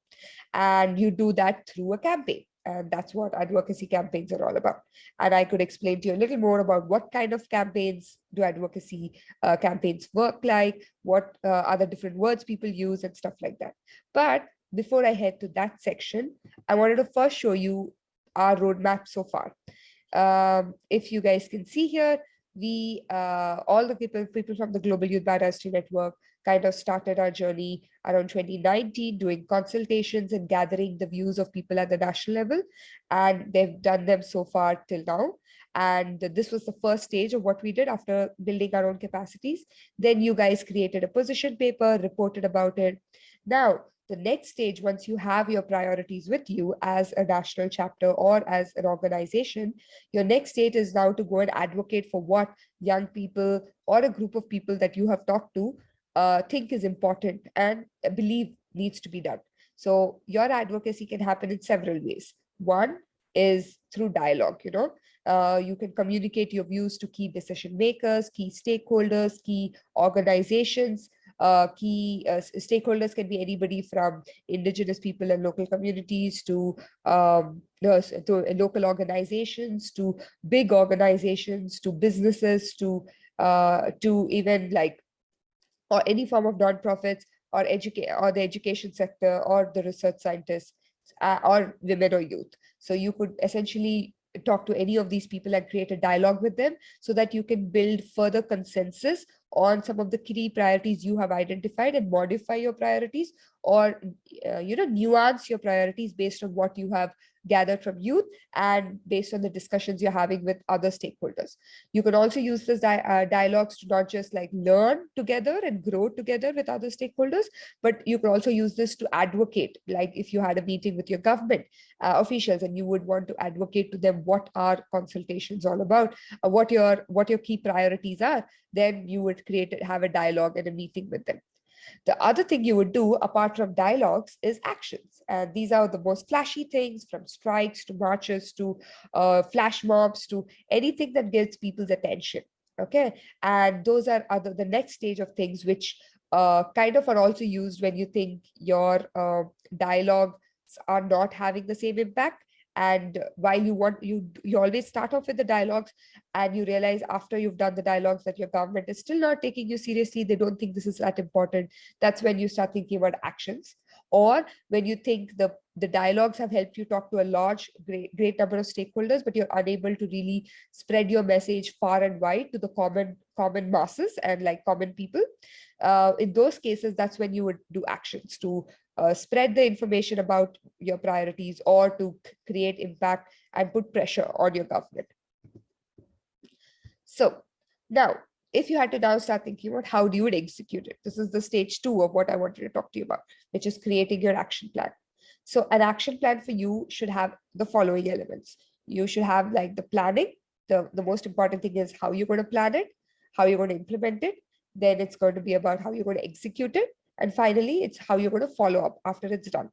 And you do that through a campaign. And that's what advocacy campaigns are all about. And I could explain to you a little more about what kind of campaigns do advocacy campaigns work like, what are the different words people use and stuff like that. But before I head to that section, I wanted to first show you our roadmap so far. If you guys can see here, we all the people from the Global Youth Biodiversity Network kind of started our journey around 2019, doing consultations and gathering the views of people at the national level. And they've done them so far till now. And this was the first stage of what we did after building our own capacities. Then you guys created a position paper, reported about it. Now, the next stage, once you have your priorities with you as a national chapter or as an organization, your next stage is now to go and advocate for what young people or a group of people that you have talked to think is important and believe needs to be done. So your advocacy can happen in several ways. One is through dialogue, you can communicate your views to key decision makers, key stakeholders, key organizations. Key stakeholders can be anybody from indigenous people and local communities to local organizations, to big organizations, to businesses, to even like or any form of nonprofits or the education sector or the research scientists or women or youth. So you could essentially talk to any of these people and create a dialogue with them so that you can build further consensus on some of the key priorities you have identified and modify your priorities or nuance your priorities based on what you have gathered from youth and based on the discussions you're having with other stakeholders. You can also use this dialogues to not just like learn together and grow together with other stakeholders, but you can also use this to advocate. Like if you had a meeting with your government officials and you would want to advocate to them what are consultations all about, what your key priorities are, then you would have a dialogue and a meeting with them. The other thing you would do apart from dialogues is actions. And these are the most flashy things, from strikes to marches to flash mobs to anything that gets people's attention. Okay. And those are the next stage of things, which kind of are also used when you think your dialogues are not having the same impact. And while you always start off with the dialogues and you realize after you've done the dialogues that your government is still not taking you seriously, they don't think this is that important, that's when you start thinking about actions. Or when you think the the dialogues have helped you talk to a great number of stakeholders, but you're unable to really spread your message far and wide to the common masses and like common people. In those cases, that's when you would do actions to spread the information about your priorities or to create impact and put pressure on your government. So now, if you had to now start thinking about how do you execute it, this is the stage 2 of what I wanted to talk to you about, which is creating your action plan. So an action plan for you should have the following elements. You should have like the planning. The most important thing is how you're going to plan it, how you're going to implement it. Then it's going to be about how you're going to execute it. And finally, it's how you're going to follow up after it's done.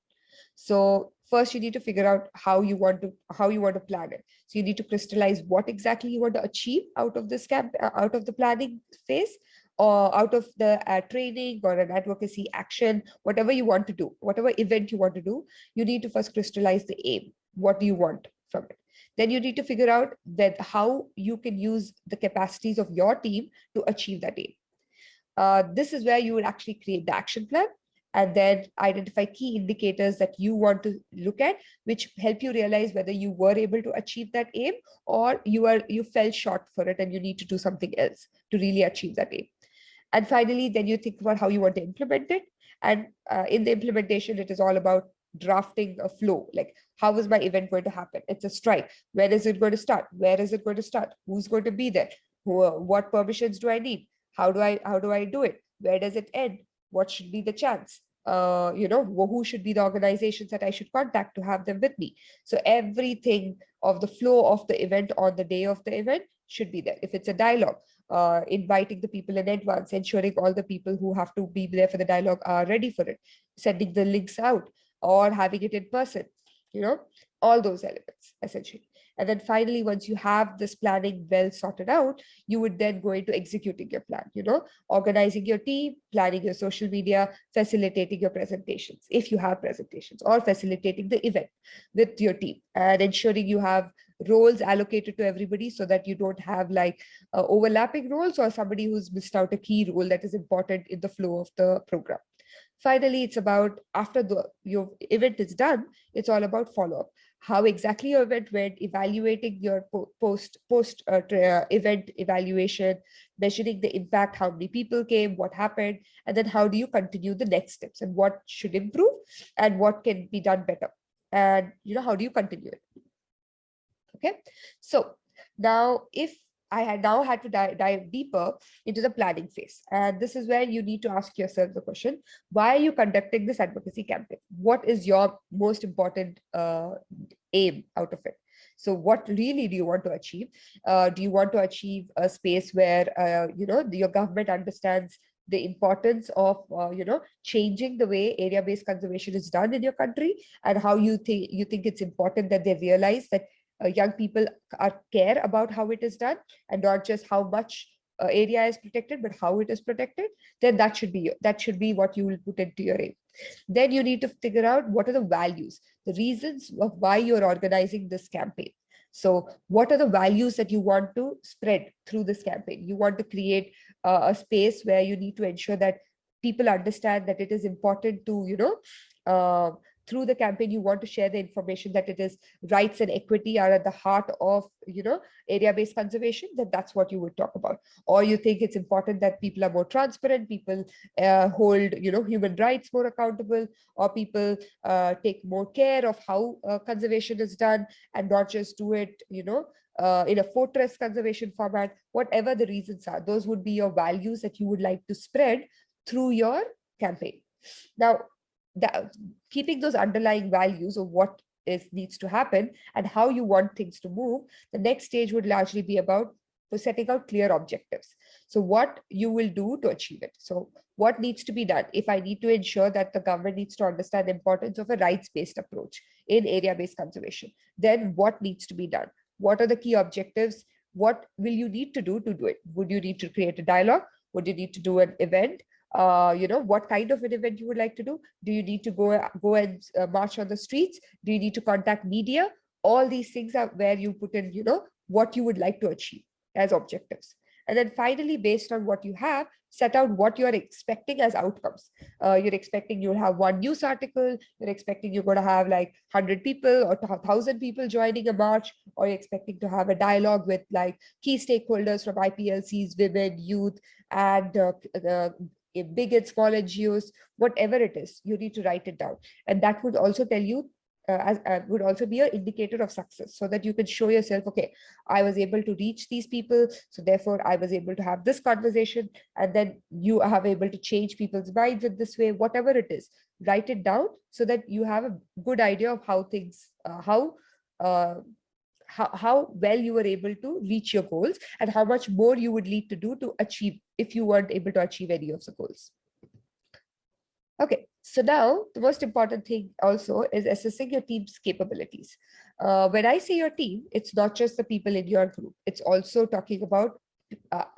So first you need to figure out how you want to plan it. So you need to crystallize what exactly you want to achieve out of this out of the planning phase, or out of the training or an advocacy action, whatever you want to do, whatever event you want to do, you need to first crystallize the aim. What do you want from it? Then you need to figure out that how you can use the capacities of your team to achieve that aim. This is where you will actually create the action plan and then identify key indicators that you want to look at, which help you realize whether you were able to achieve that aim or you fell short for it and you need to do something else to really achieve that aim. And finally, then you think about how you want to implement it. And in the implementation, it is all about drafting a flow. Like, how is my event going to happen? It's a strike. When is it going to start? Where is it going to start? Who's going to be there? What permissions do I need? How do I do it? Where does it end? What should be the chance? Who should be the organizations that I should contact to have them with me? So everything of the flow of the event on the day of the event should be there. If it's a dialogue, inviting the people in advance, ensuring all the people who have to be there for the dialogue are ready for it, sending the links out or having it in person, all those elements essentially. And then finally, once you have this planning well sorted out, you would then go into executing your plan, organizing your team, planning your social media, facilitating your presentations, if you have presentations, or facilitating the event with your team, and ensuring you have roles allocated to everybody so that you don't have overlapping roles or somebody who's missed out a key role that is important in the flow of the program. Finally, it's about after your event is done, it's all about follow-up. How exactly your event went, evaluating your post event evaluation, measuring the impact, how many people came, what happened, and then how do you continue the next steps and what should improve and what can be done better. And how do you continue it? Okay, so now if I had to dive deeper into the planning phase. And this is where you need to ask yourself the question, why are you conducting this advocacy campaign? What is your most important aim out of it? So what really do you want to achieve? Do you want to achieve a space where, your government understands the importance of, changing the way area-based conservation is done in your country, and how you think it's important that they realize that young people care about how it is done and not just how much area is protected, but how it is protected? Then that should be what you will put into your aim. Then you need to figure out what are the values, the reasons of why you're organizing this campaign. So what are the values that you want to spread through this campaign? You want to create a space where you need to ensure that people understand that it is important to, through the campaign, you want to share the information that it is rights and equity are at the heart of, area-based conservation, that's what you would talk about. Or you think it's important that people are more transparent, people hold, human rights more accountable, or people take more care of how conservation is done and not just do it, in a fortress conservation format. Whatever the reasons are, those would be your values that you would like to spread through your campaign. Now, keeping those underlying values of what needs to happen and how you want things to move, the next stage would largely be about setting out clear objectives. So what you will do to achieve it. So what needs to be done? If I need to ensure that the government needs to understand the importance of a rights-based approach in area-based conservation, then what needs to be done? What are the key objectives? What will you need to do it? Would you need to create a dialogue? Would you need to do an event? What kind of an event you would like to do? Do you need to go and march on the streets? Do you need to contact media? All these things are where you put in, what you would like to achieve as objectives. And then finally, based on what you have, set out what you're expecting as outcomes. You're expecting you'll have one news article, you're expecting you're going to have like 100 people or 1,000 people joining a march, or you're expecting to have a dialogue with like key stakeholders from IPLCs, women, youth, and big and small NGOs, whatever it is, you need to write it down. And that would also tell you, would also be an indicator of success, so that you can show yourself, okay, I was able to reach these people, so therefore I was able to have this conversation, and then you have able to change people's minds in this way, whatever it is, write it down so that you have a good idea of how things, how well you were able to reach your goals, and how much more you would need to do to achieve if you weren't able to achieve any of the goals. Okay, so now the most important thing also is assessing your team's capabilities. When I say your team, it's not just the people in your group, it's also talking about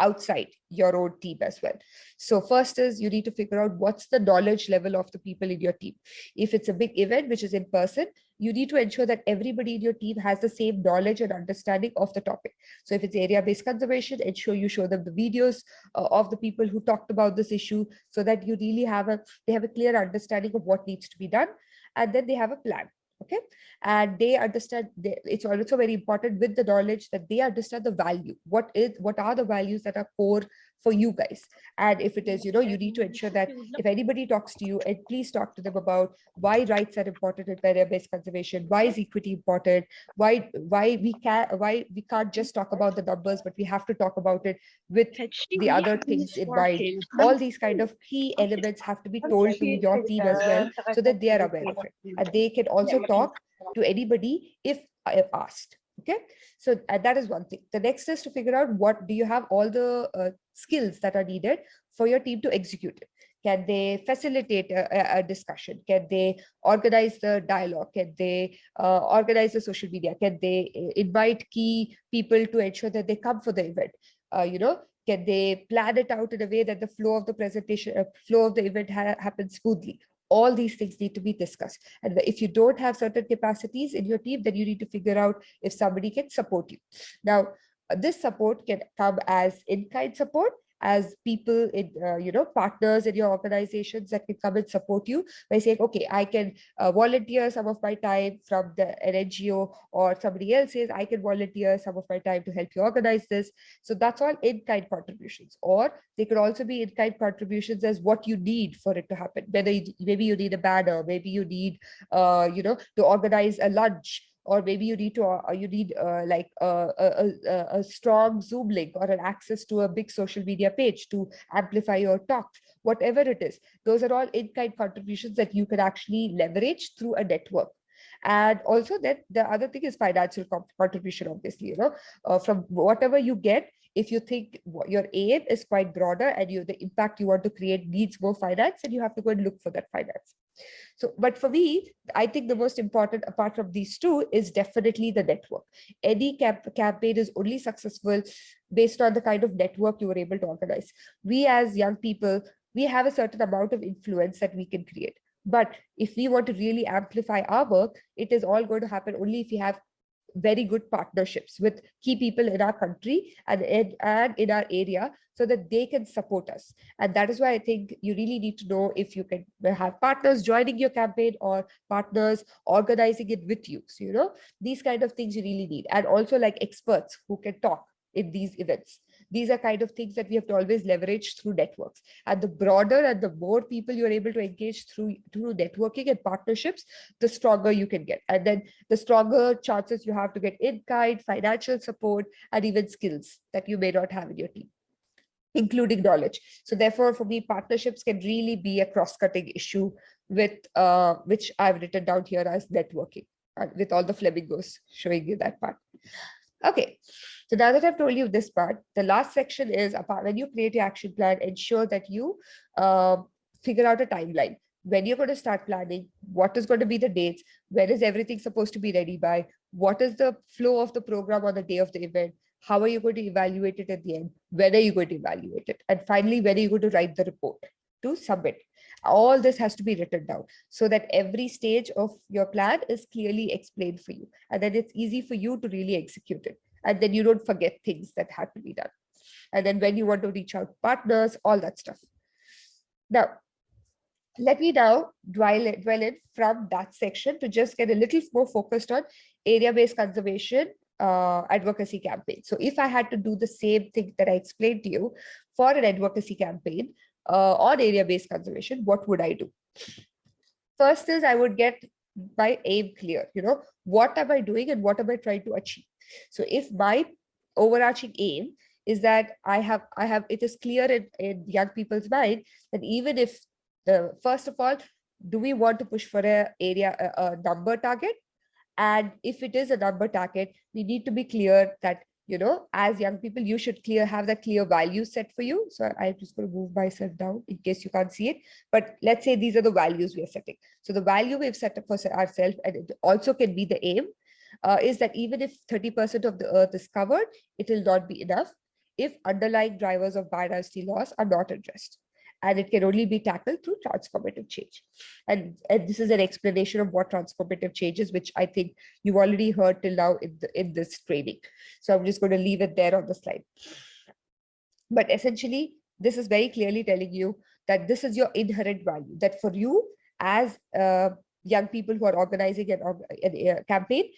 outside your own team as well. So first is you need to figure out what's the knowledge level of the people in your team. If it's a big event which is in person, you need to ensure that everybody in your team has the same knowledge and understanding of the topic. So if it's area-based conservation, ensure you show them the videos of the people who talked about this issue, so that you really they have a clear understanding of what needs to be done, and then they have a plan. Okay, and they understand, it's also very important with the knowledge that they understand the value. What are the values that are core for you guys? And if it is, you need to ensure that if anybody talks to you, and please talk to them about why rights are important in area-based conservation, why is equity important, why we can't just talk about the numbers, but we have to talk about it with the other things in mind. All these kind of key elements have to be told to your team as well, so that they are aware of it, and they can also talk to anybody if asked. Okay, so that is one thing. The next is to figure out, what do you have all the skills that are needed for your team to execute it. Can they facilitate a discussion? Can they organize the dialogue? Can they organize the social media? Can they invite key people to ensure that they come for the event? Can they plan it out in a way that the flow of the presentation, flow of the event happens smoothly? All these things need to be discussed. And if you don't have certain capacities in your team, then you need to figure out if somebody can support you. Now, this support can come as in-kind support, as people in, partners in your organizations that can come and support you by saying, okay, I can volunteer some of my time from an NGO, or somebody else says, I can volunteer some of my time to help you organize this. So that's all in-kind contributions. Or they could also be in-kind contributions as what you need for it to happen. Maybe you need a banner, maybe you need, to organize a lunch, or maybe you need a strong Zoom link or an access to a big social media page to amplify your talk. Whatever it is, those are all in-kind contributions that you can actually leverage through a network. And also that the other thing is financial contribution, obviously, from whatever you get. If you think your aim is quite broader and the impact you want to create needs more finance, then you have to go and look for that finance. So, but for me, I think the most important, apart from these two, is definitely the network. Any campaign is only successful based on the kind of network you were able to organize. We as young people, we have a certain amount of influence that we can create. But if we want to really amplify our work, it is all going to happen only if we have very good partnerships with key people in our country and in our area, so that they can support us. And that is why I think you really need to know if you can have partners joining your campaign or partners organizing it with you. So, these kind of things you really need. And also like experts who can talk in these events. These are kind of things that we have to always leverage through networks. And the broader and the more people you're able to engage through networking and partnerships, the stronger you can get. And then the stronger chances you have to get in-kind, financial support, and even skills that you may not have in your team, including knowledge. So therefore, for me, partnerships can really be a cross-cutting issue with which I've written down here as networking, with all the flamingos showing you that part. Okay, so now that I've told you this part, the last section is about when you create your action plan, ensure that you figure out a timeline. When you're going to start planning, what is going to be the dates, when is everything supposed to be ready by, what is the flow of the program on the day of the event, how are you going to evaluate it at the end, when are you going to evaluate it, and finally, when are you going to write the report to submit. All this has to be written down so that every stage of your plan is clearly explained for you, and then it's easy for you to really execute it, and then you don't forget things that have to be done. and then when you want to reach out partners, all that stuff. Now, let me now dwell in from that section to just get a little more focused on area-based conservation advocacy campaign. So if I had to do the same thing that I explained to you for an advocacy campaign on area-based conservation, what would I do? First is I would get my aim clear. What am I doing and what am I trying to achieve? So if my overarching aim is that I have it is clear in young people's mind that even if first of all, do we want to push for a number target? And if it is a number target, we need to be clear that, as young people, you should have that clear value set for you. So I'm just going to move myself down in case you can't see it. But let's say these are the values we are setting. So the value we've set up for ourselves, and it also can be the aim, is that even if 30% of the earth is covered, it will not be enough if underlying drivers of biodiversity loss are not addressed. And it can only be tackled through transformative change. And this is an explanation of what transformative change is, which I think you've already heard till now in this training. So I'm just going to leave it there on the slide. But essentially, this is very clearly telling you that this is your inherent value, that for you as young people who are organizing a campaign,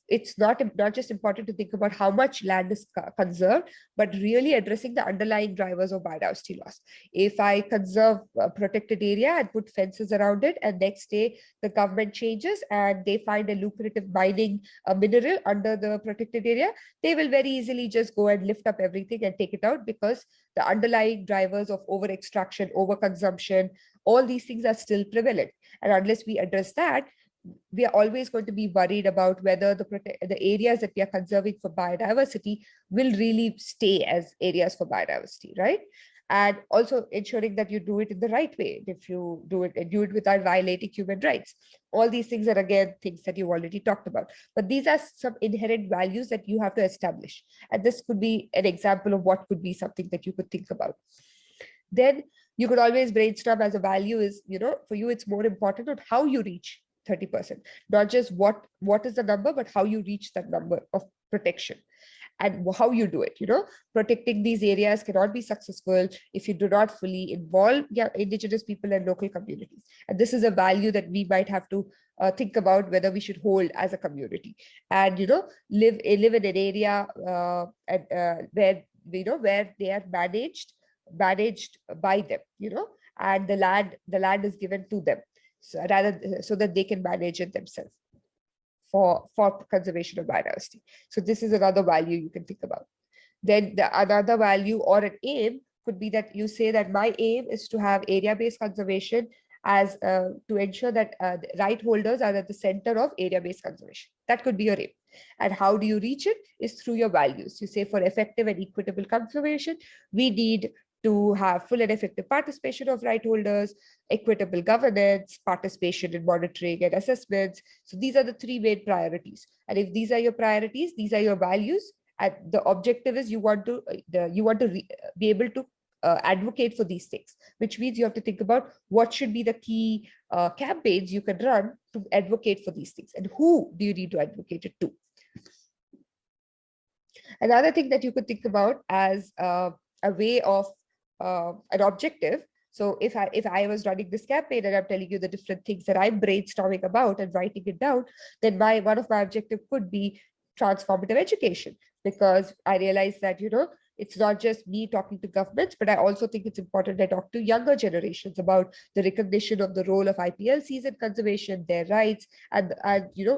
it's not just important to think about how much land is conserved, but really addressing the underlying drivers of biodiversity loss. If I conserve a protected area and put fences around it, and next day the government changes and they find a lucrative mining mineral under the protected area, they will very easily just go and lift up everything and take it out, because the underlying drivers of over-extraction, over-consumption, all these things are still prevalent. And unless we address that, we are always going to be worried about whether the areas that we are conserving for biodiversity will really stay as areas for biodiversity, right? And also ensuring that you do it in the right way. If you do it without violating human rights. All these things are, again, things that you've already talked about. But these are some inherent values that you have to establish. And this could be an example of what could be something that you could think about. Then you could always brainstorm as a value is, for you, it's more important on how you reach 30%, not just what is the number, but how you reach that number of protection and how you do it. Protecting these areas cannot be successful if you do not fully involve indigenous people and local communities. And this is a value that we might have to think about whether we should hold as a community, and live in an area where they are managed by them, and the land is given to them. So that they can manage it themselves for conservation of biodiversity. So this is another value you can think about. Then another value or an aim could be that you say that my aim is to have area-based conservation as to ensure that right holders are at the center of area-based conservation. That could be your aim. And how do you reach it? Is through your values. You say for effective and equitable conservation, we need to have full and effective participation of right holders, equitable governance, participation in monitoring and assessments. So these are the three main priorities. And if these are your priorities, these are your values, and the objective is you want to be able to advocate for these things, which means you have to think about what should be the key campaigns you can run to advocate for these things, and who do you need to advocate it to. Another thing that you could think about as a way of an objective. So if I was running this campaign and I'm telling you the different things that I'm brainstorming about and writing it down, then one of my objectives could be transformative education, because I realize that, it's not just me talking to governments, but I also think it's important I talk to younger generations about the recognition of the role of IPLCs in conservation, their rights, and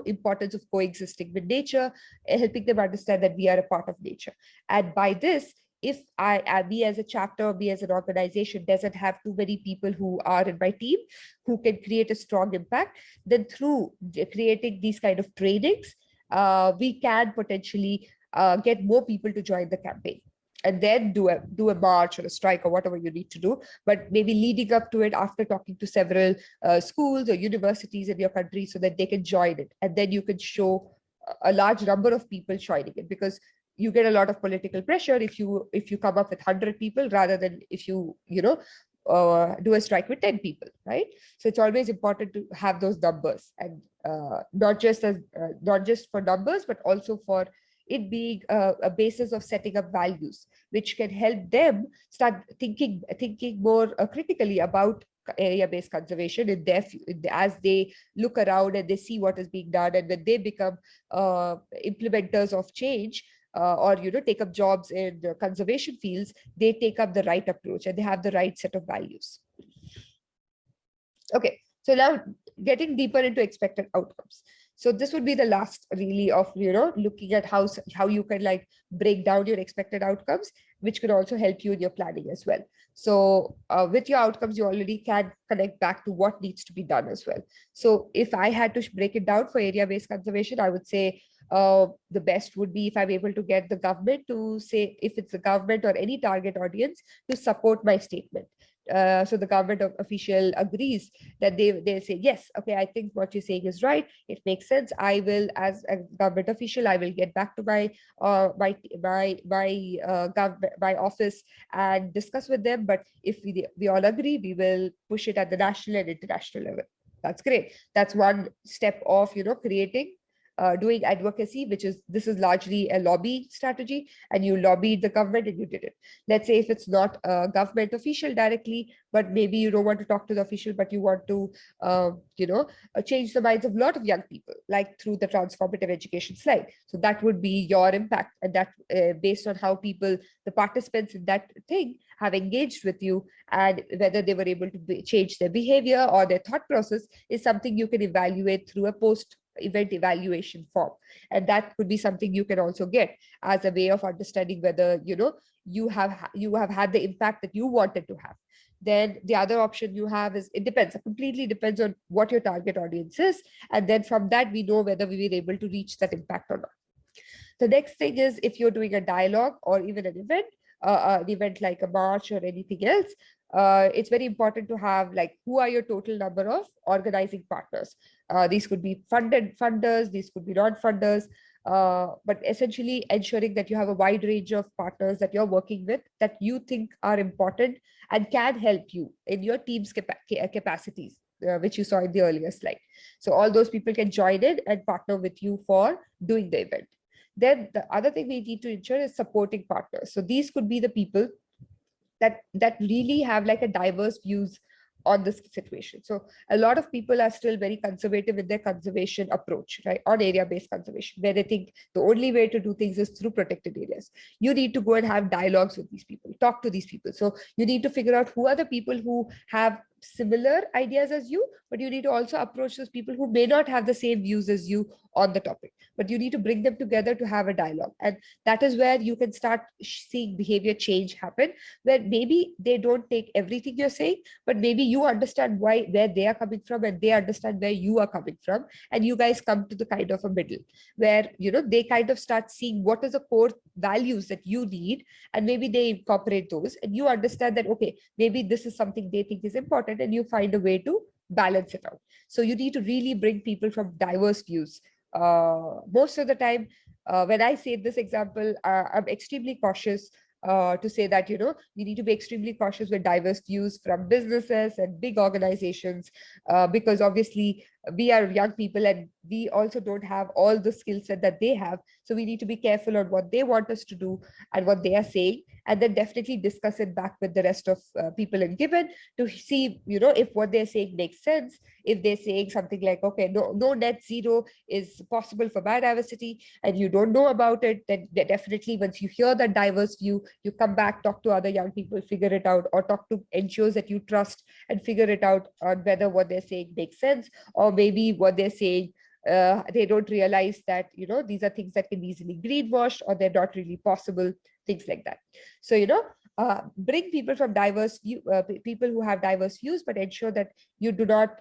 importance of coexisting with nature, helping them understand that we are a part of nature. And by this, if me as a chapter, me as an organization doesn't have too many people who are in my team who can create a strong impact, then through creating these kind of trainings, we can potentially get more people to join the campaign, and then do a march or a strike or whatever you need to do. But maybe leading up to it, after talking to several schools or universities in your country, so that they can join it, and then you can show a large number of people joining it, because you get a lot of political pressure if you come up with 100 people rather than if you do a strike with 10 people, right? So it's always important to have those numbers, and not just for numbers, but also for it being a basis of setting up values, which can help them start thinking more critically about area-based conservation as they look around and they see what is being done, and when they become implementers of change, or take up jobs in conservation fields, they take up the right approach and they have the right set of values. Okay, so now getting deeper into expected outcomes. So this would be the last really of looking at how you can like break down your expected outcomes, which could also help you in your planning as well. So with your outcomes, you already can connect back to what needs to be done as well. So if I had to break it down for area-based conservation, I would say the best would be if I'm able to get the government to say, if it's the government or any target audience, to support my statement. So the government official agrees that they say, yes, okay, I think what you're saying is right. It makes sense. I will, as a government official, I will get back to my office and discuss with them. But if we all agree, we will push it at the national and international level. That's great. That's one step of creating. Doing advocacy, this is largely a lobby strategy, and you lobbied the government and you did it. Let's say if it's not a government official directly, but maybe you don't want to talk to the official, but you want to, change the minds of a lot of young people, like through the transformative education slide. So that would be your impact, and that based on how the participants in that thing have engaged with you, and whether they were able to change their behavior or their thought process is something you can evaluate through a post-event evaluation form. And that could be something you can also get as a way of understanding whether you have had the impact that you wanted to have. Then the other option you have is, it completely depends on what your target audience is, and then from that we know whether we were able to reach that impact or not. The next thing is, if you're doing a dialogue or even an event like a march or anything else, it's very important to have like, who are your total number of organizing partners? These could be funders, these could be non-funders, but essentially ensuring that you have a wide range of partners that you're working with that you think are important and can help you in your team's capacities, which you saw in the earlier slide. So all those people can join in and partner with you for doing the event. Then the other thing we need to ensure is supporting partners. So these could be the people that really have like a diverse views on this situation. So a lot of people are still very conservative in their conservation approach, right? On area-based conservation, where they think the only way to do things is through protected areas. You need to go and have dialogues with these people, talk to these people. So you need to figure out who are the people who have similar ideas as you, but you need to also approach those people who may not have the same views as you on the topic, but you need to bring them together to have a dialogue. And that is where you can start seeing behavior change happen, where maybe they don't take everything you're saying, but maybe you understand where they are coming from and they understand where you are coming from, and you guys come to the kind of a middle where they kind of start seeing what is the core values that you need, and maybe they incorporate those, and you understand that, okay, maybe this is something they think is important, and you find a way to balance it out. So you need to really bring people from diverse views. Most of the time, when I say this example, I'm extremely cautious to say that, we need to be extremely cautious with diverse views from businesses and big organizations, because obviously we are young people and we also don't have all the skill set that they have. So we need to be careful on what they want us to do and what they are saying, and then definitely discuss it back with the rest of people in given to see, if what they're saying makes sense. If they're saying something like, okay, no net zero is possible for biodiversity, and you don't know about it, then definitely once you hear that diverse view, you come back, talk to other young people, figure it out, or talk to NGOs that you trust and figure it out on whether what they're saying makes sense, or maybe what they're saying, they don't realize that, these are things that can be easily greenwashed, or they're not really possible, things like that. So, bring people from diverse people who have diverse views, but ensure that you do not,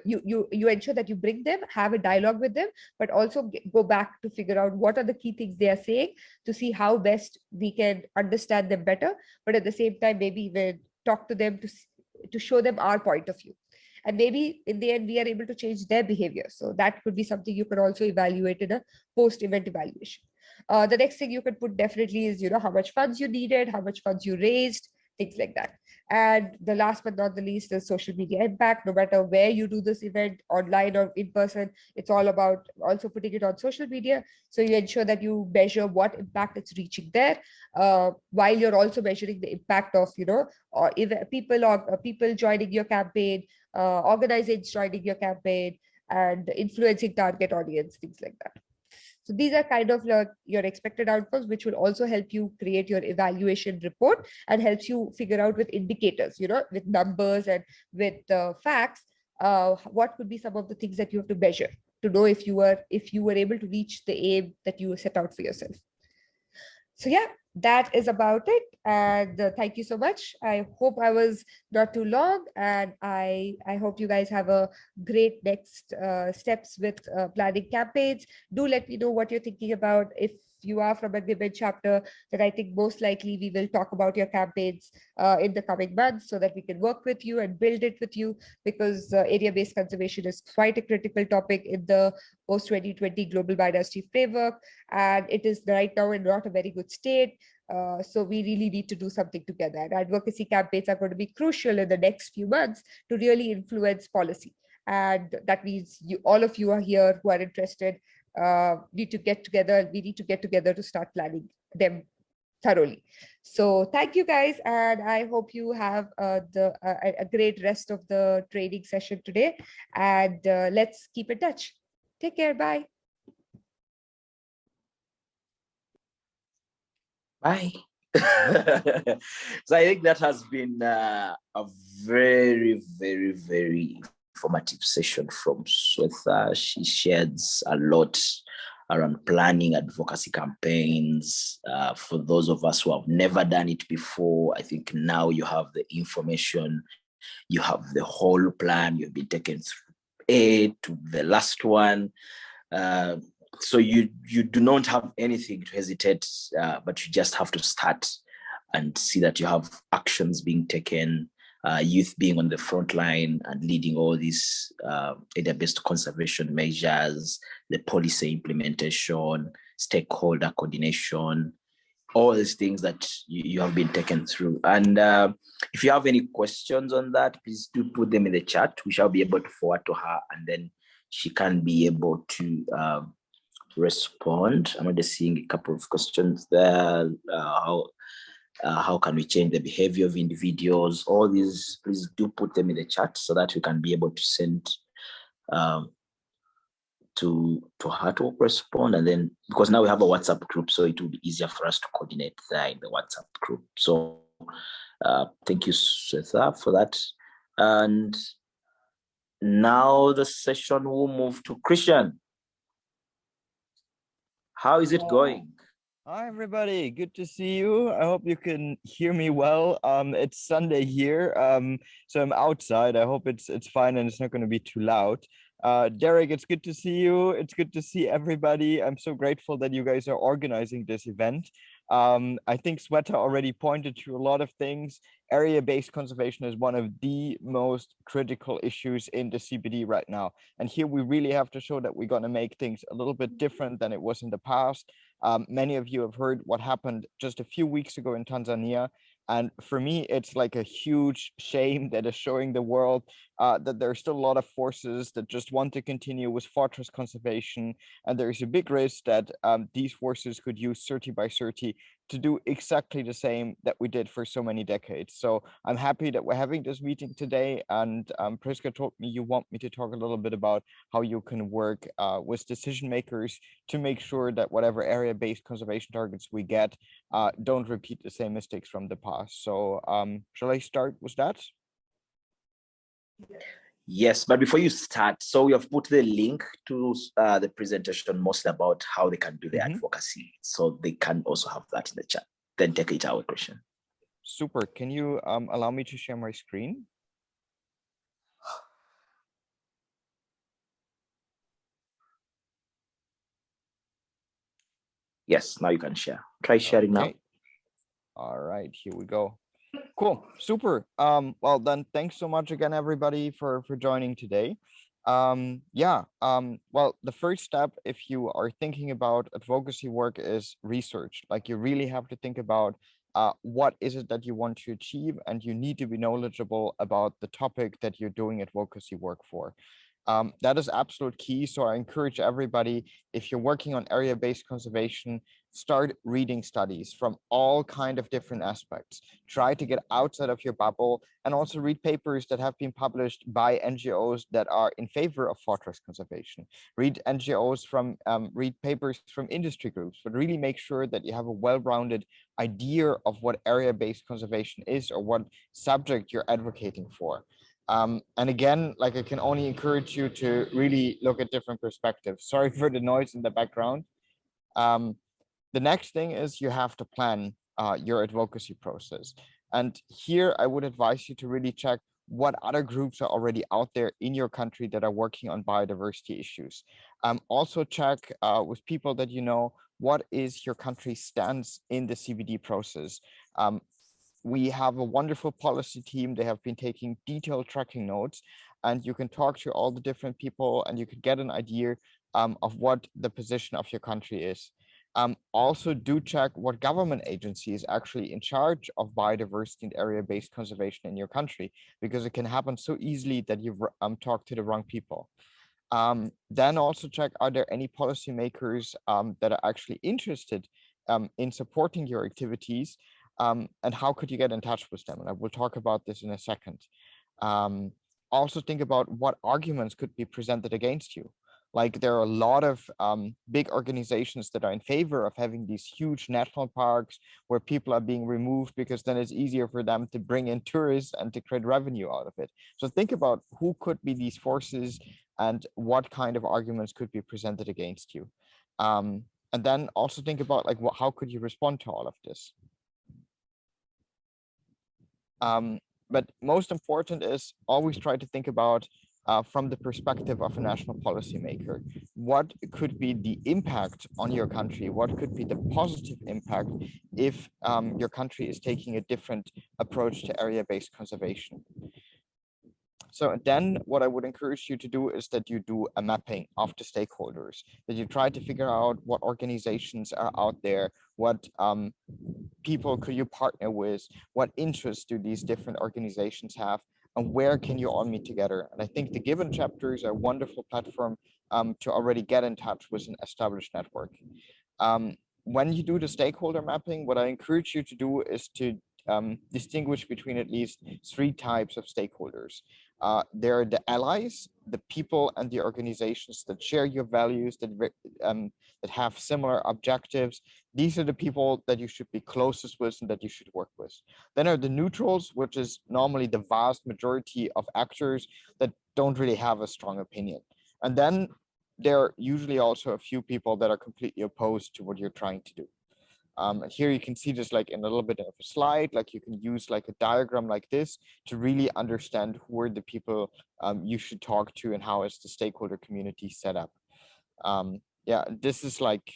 you ensure that you bring them, have a dialogue with them, but also go back to figure out what are the key things they are saying to see how best we can understand them better. But at the same time, maybe even talk to them to show them our point of view. And maybe in the end, we are able to change their behavior. So that could be something you can also evaluate in a post-event evaluation. The next thing you could put definitely is, how much funds you needed, how much funds you raised, things like that. And the last but not the least is social media impact. No matter where you do this event, online or in person, it's all about also putting it on social media. So you ensure that you measure what impact it's reaching there, while you're also measuring the impact of, or if people joining your campaign, organizations joining your campaign, and influencing target audience, things like that. So these are kind of your expected outcomes, which will also help you create your evaluation report and helps you figure out with indicators, with numbers and with facts, what could be some of the things that you have to measure to know if you were able to reach the aim that you set out for yourself. So yeah, that is about it. And thank you so much. I hope I was not too long, and I hope you guys have a great next steps with planning campaigns. Do let me know what you're thinking about. If you are from a given chapter, then I think most likely we will talk about your campaigns in the coming months so that we can work with you and build it with you, because area-based conservation is quite a critical topic in the post-2020 global biodiversity framework, and it is right now in not a very good state. So we really need to do something together. And advocacy campaigns are going to be crucial in the next few months to really influence policy. And that means all of you are here who are interested, need to get together. We need to get together to start planning them thoroughly. So thank you guys, and I hope you have a great rest of the training session today. And let's keep in touch. Take care. Bye. Bye. So I think that has been a very, very, very informative session from Swetha. She sheds a lot around planning advocacy campaigns. For those of us who have never done it before, I think now you have the information, you have the whole plan, you've been taken through A to the last one. So you do not have anything to hesitate, but you just have to start and see that you have actions being taken, youth being on the front line and leading all these area-based conservation measures, the policy implementation, stakeholder coordination, all these things that you have been taken through. And if you have any questions on that, please do put them in the chat. We shall be able to forward to her, and then she can be able to respond. I'm just seeing a couple of questions there. How can we change the behavior of individuals? All these, please do put them in the chat so that we can be able to send to her to respond. And then, because now we have a WhatsApp group, so it will be easier for us to coordinate there in the WhatsApp group. So thank you, Swetha, for that. And now the session will move to Christian. How is it going? Hi, everybody. Good to see you. I hope you can hear me well. It's Sunday here, so I'm outside. I hope it's fine and it's not going to be too loud. Derek, it's good to see you. It's good to see everybody. I'm so grateful that you guys are organizing this event. I think Sweta already pointed to a lot of things. Area-based conservation is one of the most critical issues in the CBD right now. And here we really have to show that we're going to make things a little bit different than it was in the past. Many of you have heard what happened just a few weeks ago in Tanzania. And for me, it's like a huge shame that is showing the world that there are still a lot of forces that just want to continue with fortress conservation. And there is a big risk that these forces could use 30 by 30 to do exactly the same that we did for so many decades. So I'm happy that we're having this meeting today. And Priska told me you want me to talk a little bit about how you can work with decision makers to make sure that whatever area-based conservation targets we get don't repeat the same mistakes from the past. So shall I start with that? Yes, but before you start, so we have put the link to the presentation mostly about how they can do the advocacy. So they can also have that in the chat. Then take it away, Christian. Super. Can you allow me to share my screen? Yes, now you can share. Try sharing now. All right, here we go. Cool, super. Well then, thanks so much again, everybody, for joining today. Well, the first step, if you are thinking about advocacy work, is research. Like, you really have to think about what is it that you want to achieve, and you need to be knowledgeable about the topic that you're doing advocacy work for. That is absolute key. So I encourage everybody, if you're working on area-based conservation, start reading studies from all kind of different aspects. Try to get outside of your bubble, and also read papers that have been published by NGOs that are in favor of forest conservation. Read read papers from industry groups, but really make sure that you have a well-rounded idea of what area-based conservation is, or what subject you're advocating for. And again, like, I can only encourage you to really look at different perspectives. Sorry for the noise in the background. The next thing is you have to plan your advocacy process. And here I would advise you to really check what other groups are already out there in your country that are working on biodiversity issues. Also check with people that you know, what is your country's stance in the CBD process. We have a wonderful policy team. They have been taking detailed tracking notes, and you can talk to all the different people and you can get an idea of what the position of your country is. Also do check what government agency is actually in charge of biodiversity and area-based conservation in your country, because it can happen so easily that you've talked to the wrong people. Then also check, are there any policymakers that are actually interested in supporting your activities, and how could you get in touch with them? And I will talk about this in a second. Also think about what arguments could be presented against you. Like, there are a lot of big organizations that are in favor of having these huge national parks where people are being removed, because then it's easier for them to bring in tourists and to create revenue out of it. So think about who could be these forces and what kind of arguments could be presented against you. And then also think about, like, how could you respond to all of this? But most important is always try to think about from the perspective of a national policymaker. What could be the impact on your country? What could be the positive impact if your country is taking a different approach to area-based conservation? So then what I would encourage you to do is that you do a mapping of the stakeholders, that you try to figure out what organizations are out there, what people could you partner with, what interests do these different organizations have, and where can you all meet together. And I think the Given chapters are a wonderful platform to already get in touch with an established network. When you do the stakeholder mapping, what I encourage you to do is to distinguish between at least 3 types of stakeholders. There are the allies, the people and the organizations that share your values, that have similar objectives. These are the people that you should be closest with and that you should work with. Then are the neutrals, which is normally the vast majority of actors that don't really have a strong opinion. And then there are usually also a few people that are completely opposed to what you're trying to do. And here you can see this like in a little bit of a slide, like you can use like a diagram like this to really understand who are the people you should talk to and how is the stakeholder community set up. Yeah, this is like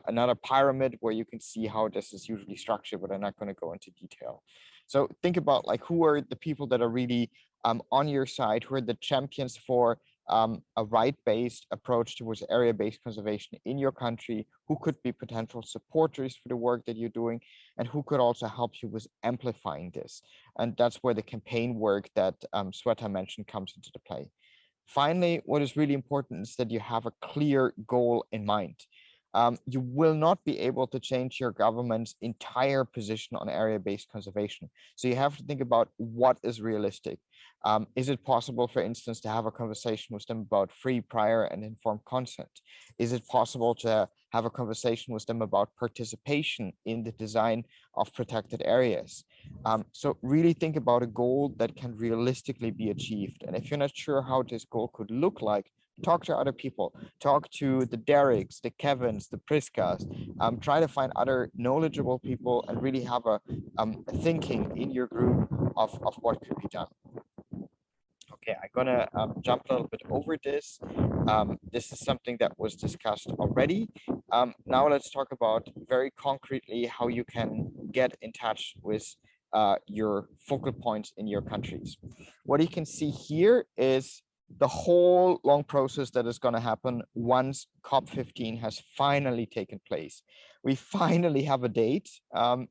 another pyramid where you can see how this is usually structured, but I'm not going to go into detail. So think about like who are the people that are really on your side, who are the champions for a right-based approach towards area-based conservation in your country, who could be potential supporters for the work that you're doing, and who could also help you with amplifying this. And that's where the campaign work that Sweta mentioned comes into the play. Finally, what is really important is that you have a clear goal in mind. You will not be able to change your government's entire position on area-based conservation. So you have to think about what is realistic. Is it possible, for instance, to have a conversation with them about free, prior, and informed consent? Is it possible to have a conversation with them about participation in the design of protected areas? So really think about a goal that can realistically be achieved. And if you're not sure how this goal could look like, talk to other people, talk to the Derricks, the Kevins, the Priscas, try to find other knowledgeable people and really have a thinking in your group of what could be done. Okay, I'm gonna jump a little bit over this. This is something that was discussed already. Now let's talk about very concretely how you can get in touch with your focal points in your countries. What you can see here is the whole long process that is going to happen once COP15 has finally taken place. we finally have a date.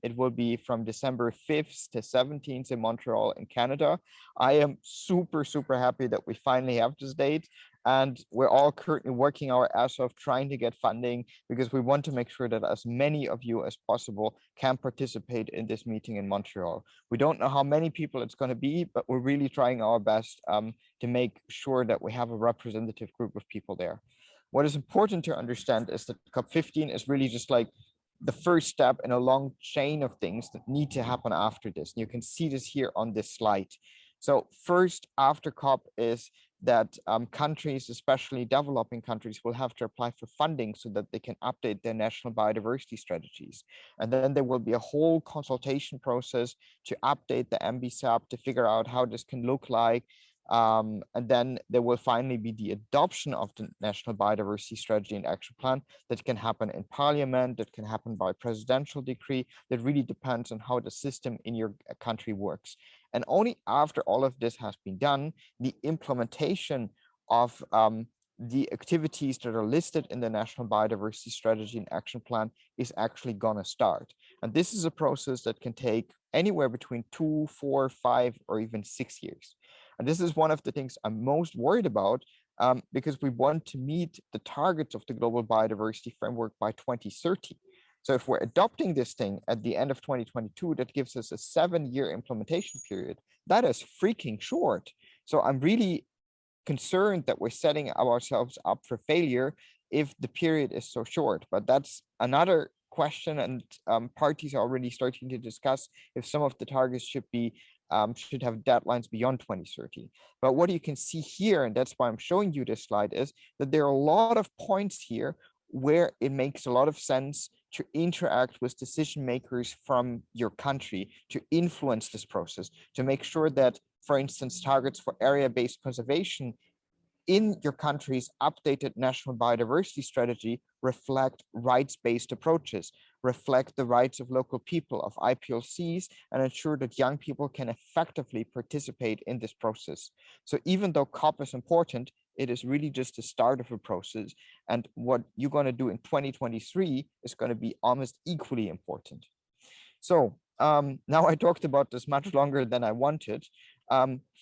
It will be from December 5th to 17th in Montreal in Canada. I am super, super happy that we finally have this date. And we're all currently working our ass off trying to get funding because we want to make sure that as many of you as possible can participate in this meeting in Montreal. We don't know how many people it's going to be, but we're really trying our best to make sure that we have a representative group of people there. What is important to understand is that COP15 is really just like the first step in a long chain of things that need to happen after this. And you can see this here on this slide. So first after COP is that countries, especially developing countries, will have to apply for funding so that they can update their national biodiversity strategies. And then there will be a whole consultation process to update the MBSAP to figure out how this can look like. And then there will finally be the adoption of the National Biodiversity Strategy and Action Plan that can happen in Parliament, that can happen by presidential decree. That really depends on how the system in your country works. And only after all of this has been done, the implementation of the activities that are listed in the National Biodiversity Strategy and Action Plan is actually going to start. And this is a process that can take anywhere between 2, 4, 5, or even 6 years. And this is one of the things I'm most worried about because we want to meet the targets of the Global Biodiversity Framework by 2030. So if we're adopting this thing at the end of 2022, that gives us a 7-year implementation period. That is freaking short. So I'm really concerned that we're setting ourselves up for failure if the period is so short. But that's another question, and parties are already starting to discuss if some of the targets should have deadlines beyond 2030. But what you can see here, and that's why I'm showing you this slide, is that there are a lot of points here where it makes a lot of sense to interact with decision makers from your country to influence this process, to make sure that, for instance, targets for area-based conservation in your country's updated national biodiversity strategy reflect rights-based approaches, reflect the rights of local people, of IPLCs, and ensure that young people can effectively participate in this process. So even though COP is important, it is really just the start of a process. And what you're going to do in 2023 is going to be almost equally important. So now I talked about this much longer than I wanted.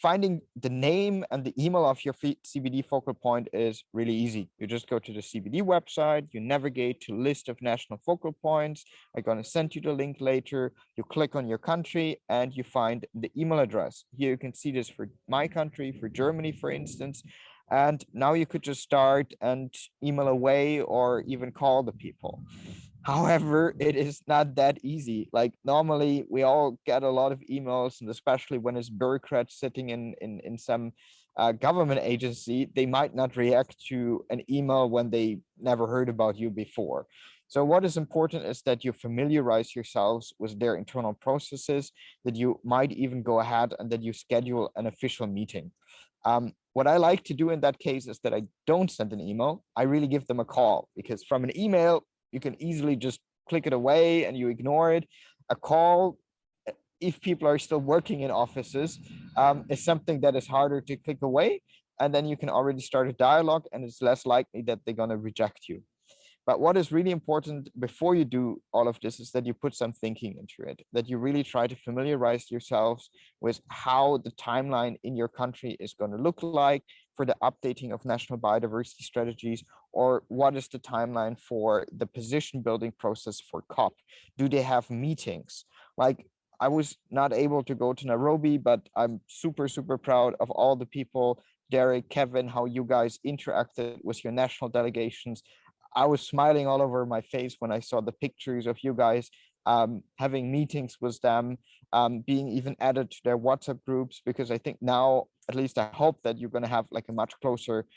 Finding the name and the email of your CBD focal point is really easy. You just go to the CBD website, you navigate to list of national focal points. I'm going to send you the link later. You click on your country and you find the email address. Here you can see this for my country, for Germany, for instance. And now you could just start and email away or even call the people. However, it is not that easy. Like normally we all get a lot of emails, and especially when it's bureaucrats sitting in some government agency, they might not react to an email when they never heard about you before. So what is important is that you familiarize yourselves with their internal processes, that you might even go ahead and that you schedule an official meeting. What I like to do in that case is that I don't send an email. I really give them a call, because from an email, you can easily just click it away and you ignore it. A call, if people are still working in offices, is something that is harder to click away. And then you can already start a dialogue, and it's less likely that they're going to reject you. But what is really important before you do all of this is that you put some thinking into it, that you really try to familiarize yourselves with how the timeline in your country is going to look like for the updating of national biodiversity strategies, or what is the timeline for the position building process for COP? Do they have meetings? Like, I was not able to go to Nairobi, but I'm super, super proud of all the people, Derek, Kevin, how you guys interacted with your national delegations. I was smiling all over my face when I saw the pictures of you guys having meetings with them, being even added to their WhatsApp groups, because I think now, at least I hope that you're going to have like a much closer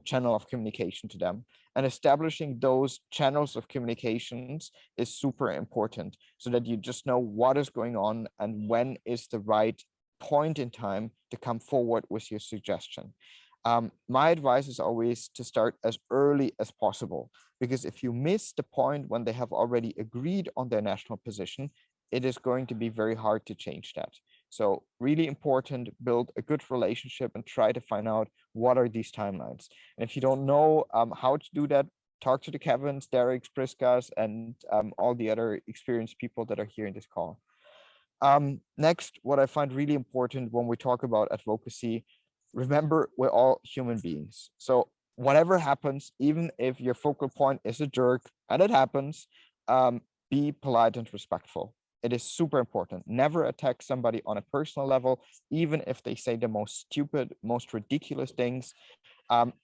channel of communication to them. And establishing those channels of communications is super important, so that you just know what is going on and when is the right point in time to come forward with your suggestion. My advice is always to start as early as possible, because if you miss the point when they have already agreed on their national position, it is going to be very hard to change that. So really important, build a good relationship and try to find out what are these timelines. And if you don't know how to do that, talk to the Kevins, Derek's, Priscas, and all the other experienced people that are here in this call. Next, what I find really important when we talk about advocacy, remember, we're all human beings. So whatever happens, even if your focal point is a jerk, and it happens, be polite and respectful. It is super important. Never attack somebody on a personal level, even if they say the most stupid, most ridiculous things.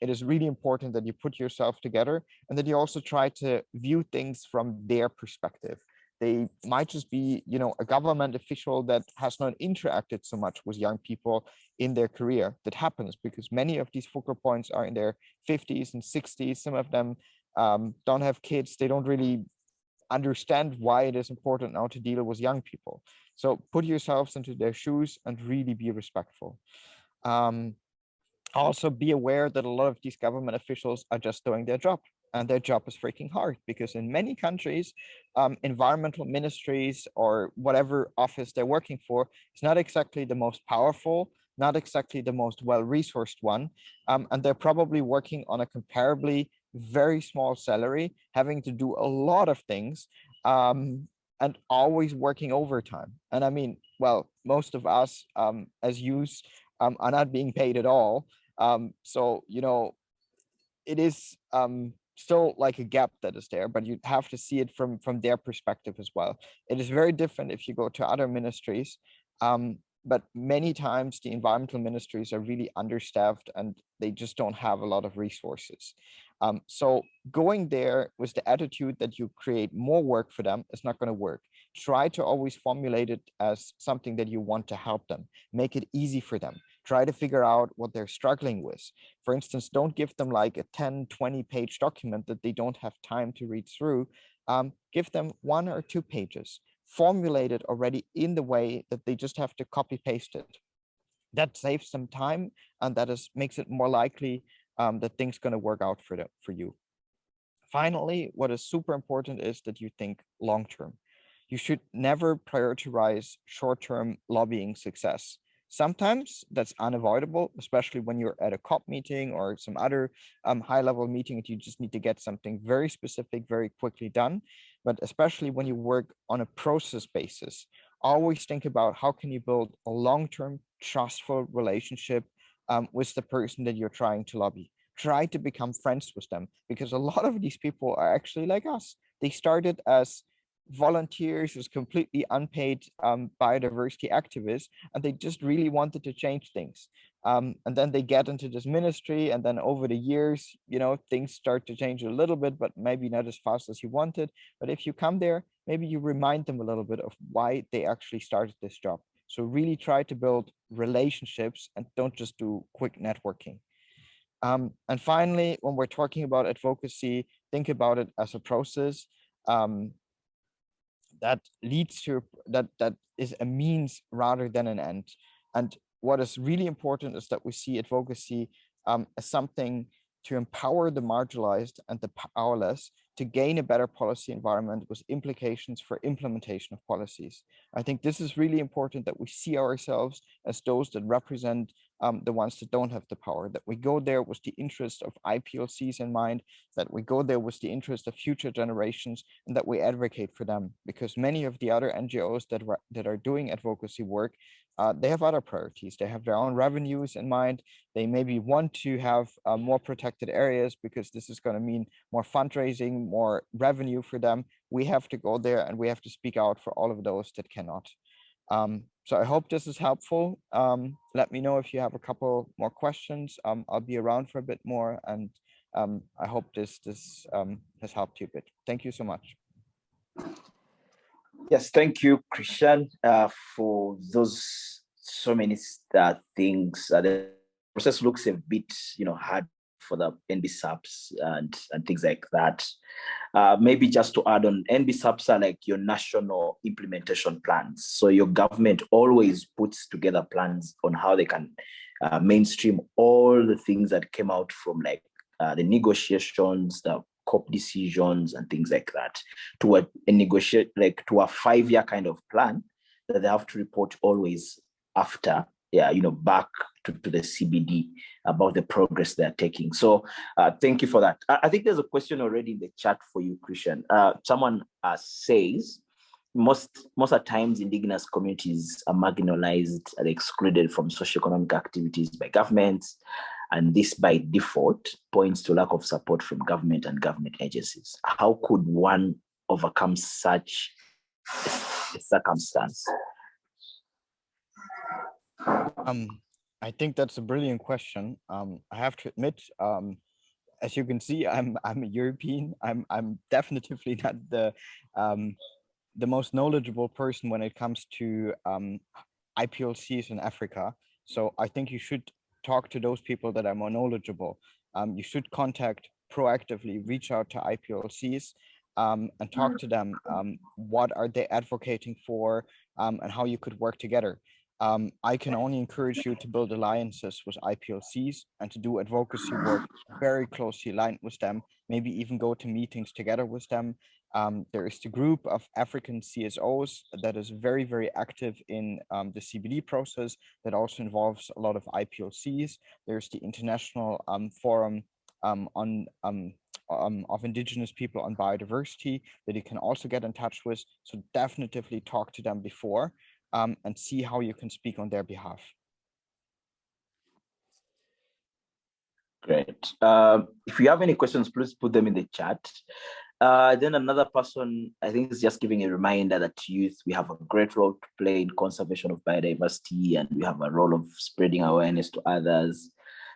It is really important that you put yourself together and that you also try to view things from their perspective. They might just be, a government official that has not interacted so much with young people in their career. That happens because many of these focal points are in their 50s and 60s. Some of them don't have kids. They don't really understand why it is important now to deal with young people. So put yourselves into their shoes and really be respectful. Also be aware that a lot of these government officials are just doing their job, and their job is freaking hard because in many countries, environmental ministries or whatever office they're working for is not exactly the most powerful, not exactly the most well-resourced one. And they're probably working on a comparably very small salary, having to do a lot of things, and always working overtime. And I mean, well, most of us as youths are not being paid at all. So, it is still like a gap that is there, but you have to see it from their perspective as well. It is very different if you go to other ministries, but many times the environmental ministries are really understaffed and they just don't have a lot of resources. So going there with the attitude that you create more work for them is not going to work. Try to always formulate it as something that you want to help them, make it easy for them. Try to figure out what they're struggling with. For instance, don't give them like a 10, 20-page document that they don't have time to read through. Give them 1 or 2 pages. Formulate it already in the way that they just have to copy paste it. That saves them time, and that makes it more likely that things going to work out for you. Finally, what is super important is that you think long-term. You should never prioritize short-term lobbying success. Sometimes that's unavoidable, especially when you're at a COP meeting or some other high-level meeting and you just need to get something very specific, very quickly done. But especially when you work on a process basis, always think about how can you build a long-term trustful relationship with the person that you're trying to lobby. Try to become friends with them, because a lot of these people are actually like us. They started as volunteers, as completely unpaid biodiversity activists, and they just really wanted to change things. And then they get into this ministry, and then over the years, things start to change a little bit, but maybe not as fast as you wanted. But if you come there, maybe you remind them a little bit of why they actually started this job. So really try to build relationships and don't just do quick networking. And finally, when we're talking about advocacy, think about it as a process that leads to, that is a means rather than an end. And what is really important is that we see advocacy as something to empower the marginalized and the powerless to gain a better policy environment with implications for implementation of policies. I think this is really important, that we see ourselves as those that represent the ones that don't have the power, that we go there with the interest of IPLCs in mind, that we go there with the interest of future generations, and that we advocate for them, because many of the other NGOs that are doing advocacy work, they have other priorities. They have their own revenues in mind. They maybe want to have more protected areas because this is going to mean more fundraising, more revenue for them. We have to go there and we have to speak out for all of those that cannot. So I hope this is helpful. Let me know if you have a couple more questions. I'll be around for a bit more, and I hope this has helped you a bit. Thank you so much. Yes, thank you, Christian, for those so many things. The process looks a bit, hard for the NBSAPs and things like that. Maybe just to add on, NBSAPs are like your national implementation plans. So your government always puts together plans on how they can mainstream all the things that came out from like the negotiations, the COP decisions and things like that, to a negotiate, like to a 5-year kind of plan that they have to report always after, back to the CBD about the progress they're taking. So thank you for that. I think there's a question already in the chat for you, Christian. Someone says, most of the times indigenous communities are marginalized and excluded from socioeconomic activities by governments, and this by default points to lack of support from government and government agencies. How could one overcome such a circumstance? I think that's a brilliant question. I have to admit, as you can see, I'm a European. I'm definitively not the most knowledgeable person when it comes to IPLCs in Africa. So I think you should talk to those people that are more knowledgeable. You should proactively reach out to IPLCs and talk to them. What are they advocating for, and how you could work together. I can only encourage you to build alliances with IPLCs and to do advocacy work very closely aligned with them, maybe even go to meetings together with them. There is the group of African CSOs that is very, very active in the CBD process that also involves a lot of IPLCs. There's the International Forum of Indigenous People on Biodiversity that you can also get in touch with. So definitely talk to them before and see how you can speak on their behalf. Great. If you have any questions, please put them in the chat. Then another person, I think, is just giving a reminder that youth, we have a great role to play in conservation of biodiversity, and we have a role of spreading awareness to others.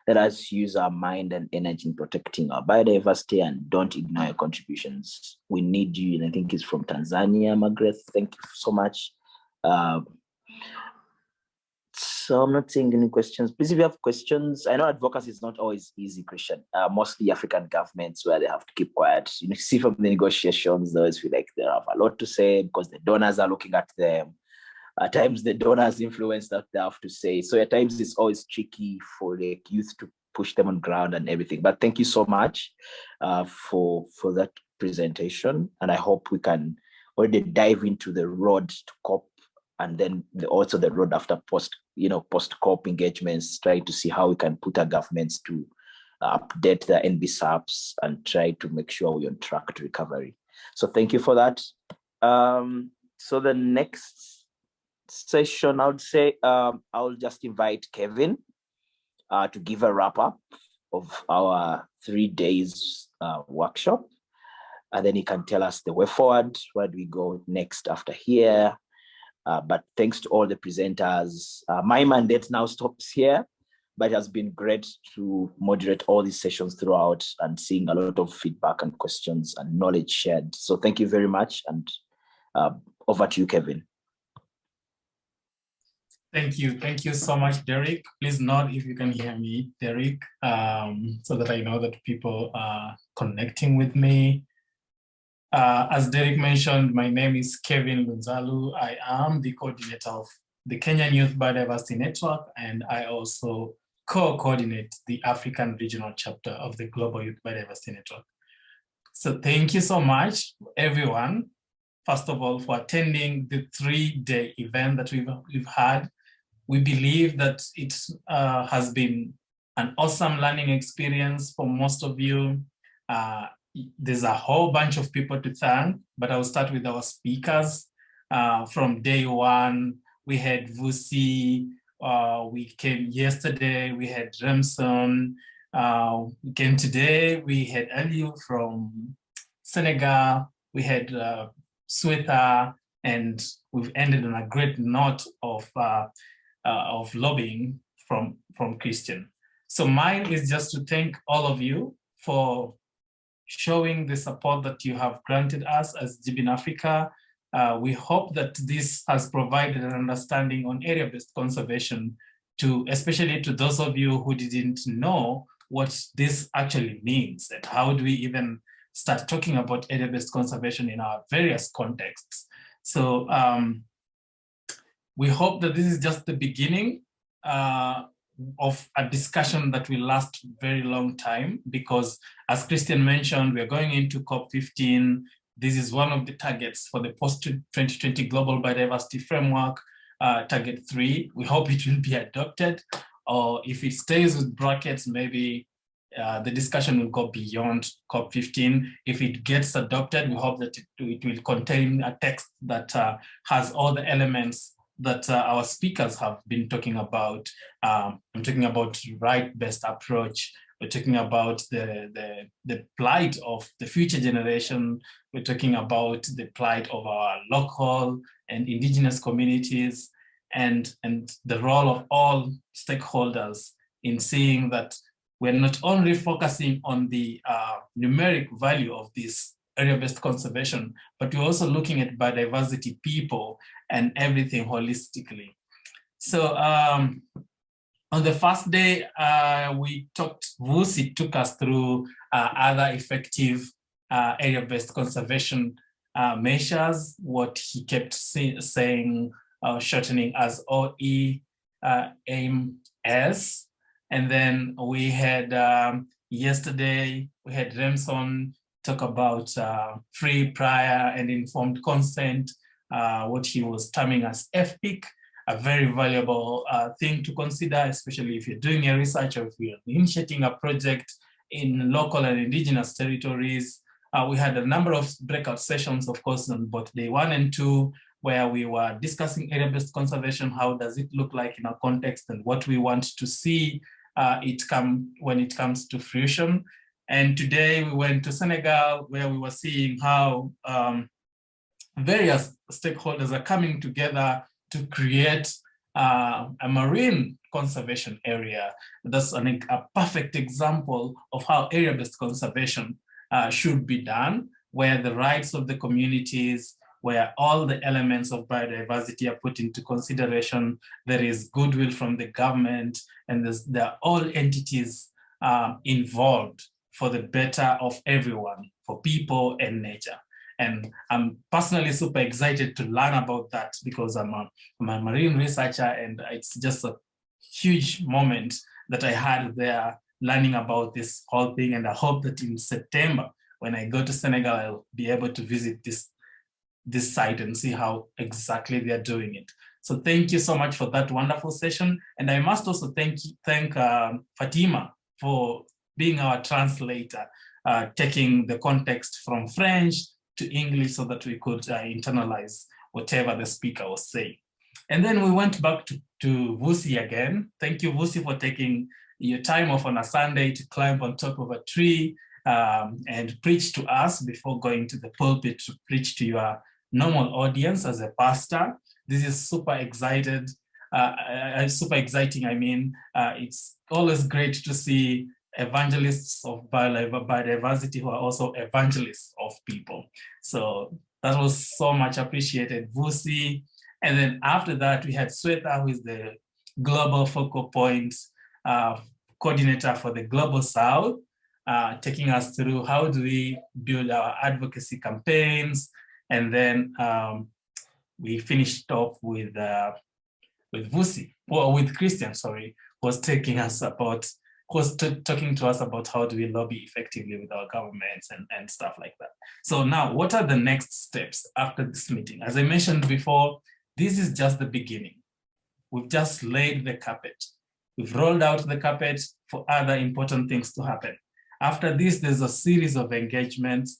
Let us use our mind and energy in protecting our biodiversity and don't ignore your contributions. We need you. And I think it's from Tanzania, Margaret. Thank you so much. So I'm not seeing any questions. Please, if you have questions, I know advocacy is not always easy, Christian. Mostly African governments where they have to keep quiet. You know, see from the negotiations, they always feel like they have a lot to say because the donors are looking at them. At times, the donors influence that they have to say. So at times, it's always tricky for the youth to push them on ground and everything. But thank you so much for that presentation. And I hope we can already dive into the road to COP, and then also the road after post-COP engagements, trying to see how we can put our governments to update their NBSAPs and try to make sure we're on track to recovery. So thank you for that. So the next session, I would say, I'll just invite Kevin to give a wrap up of our 3 days workshop. And then he can tell us the way forward, where do we go next after here. But thanks to all the presenters. My mandate now stops here, but it has been great to moderate all these sessions throughout and seeing a lot of feedback and questions and knowledge shared. So thank you very much. And over to you, Kevin. Thank you. Thank you so much, Derek. Please note if you can hear me, Derek, so that I know that people are connecting with me. As Derek mentioned, my name is Kevin Lunzalu. I am the coordinator of the Kenyan Youth Biodiversity Network, and I also co-coordinate the African Regional Chapter of the Global Youth Biodiversity Network. So thank you so much, everyone, first of all, for attending the 3-day event that we've had. We believe that it has been an awesome learning experience for most of you. There's a whole bunch of people to thank, but I'll start with our speakers. From day one, we had Vusi, we came yesterday, we had Remson, we came today, we had Aliou from Senegal, we had Swetha, and we've ended on a great note of lobbying from Christian. So mine is just to thank all of you for showing the support that you have granted us as GBIN Africa. We hope that this has provided an understanding on area-based conservation, especially to those of you who didn't know what this actually means and how do we even start talking about area-based conservation in our various contexts. So we hope that this is just the beginning of a discussion that will last very long time, because as Christian mentioned, we're going into COP15. This is one of the targets for the post-2020 Global Biodiversity Framework, Target 3. We hope it will be adopted. or if it stays with brackets, maybe the discussion will go beyond COP15. If it gets adopted, we hope that it will contain a text that has all the elements that our speakers have been talking about. I'm talking about right-based approach. We're talking about the plight of the future generation. We're talking about the plight of our local and indigenous communities, and the role of all stakeholders in seeing that we're not only focusing on the numeric value of this area-based conservation, but we're also looking at biodiversity, people, and everything holistically. So on the first day, Vusi took us through other effective area-based conservation measures, what he kept saying, shortening as OE, AIM-S. And then we had, yesterday, we had Remson talk about free, prior, and informed consent, what he was terming as FPIC, a very valuable thing to consider, especially if you're doing a research or if you're initiating a project in local and indigenous territories. We had a number of breakout sessions, of course, on both day 1 and 2, where we were discussing area-based conservation, how does it look like in our context, and what we want to see when it comes to fruition. And today we went to Senegal, where we were seeing how various stakeholders are coming together to create a marine conservation area. That's a perfect example of how area-based conservation should be done, where the rights of the communities, where all the elements of biodiversity are put into consideration. There is goodwill from the government, and there are all entities involved for the better of everyone, for people and nature. And I'm personally super excited to learn about that, because I'm a marine researcher, and it's just a huge moment that I had there learning about this whole thing. And I hope that in September, when I go to Senegal, I'll be able to visit this site and see how exactly they're doing it. So thank you so much for that wonderful session. And I must also thank Fatima for being our translator, taking the context from French to English so that we could internalize whatever the speaker was saying. And then we went back to Vusi again. Thank you, Vusi, for taking your time off on a Sunday to climb on top of a tree and preach to us before going to the pulpit to preach to your normal audience as a pastor. This is super exciting. I mean, it's always great to see evangelists of biodiversity who are also evangelists of people. So that was so much appreciated, Vusi. And then after that, we had Sweta, who is the global focal point coordinator for the Global South, taking us through how do we build our advocacy campaigns. And then we finished off with Vusi, or with Christian, sorry, was taking us about, talking to us about how do we lobby effectively with our governments and stuff like that. So now, what are the next steps after this meeting? As I mentioned before, this is just the beginning. We've just laid the carpet. We've rolled out the carpet for other important things to happen. After this, there's a series of engagements.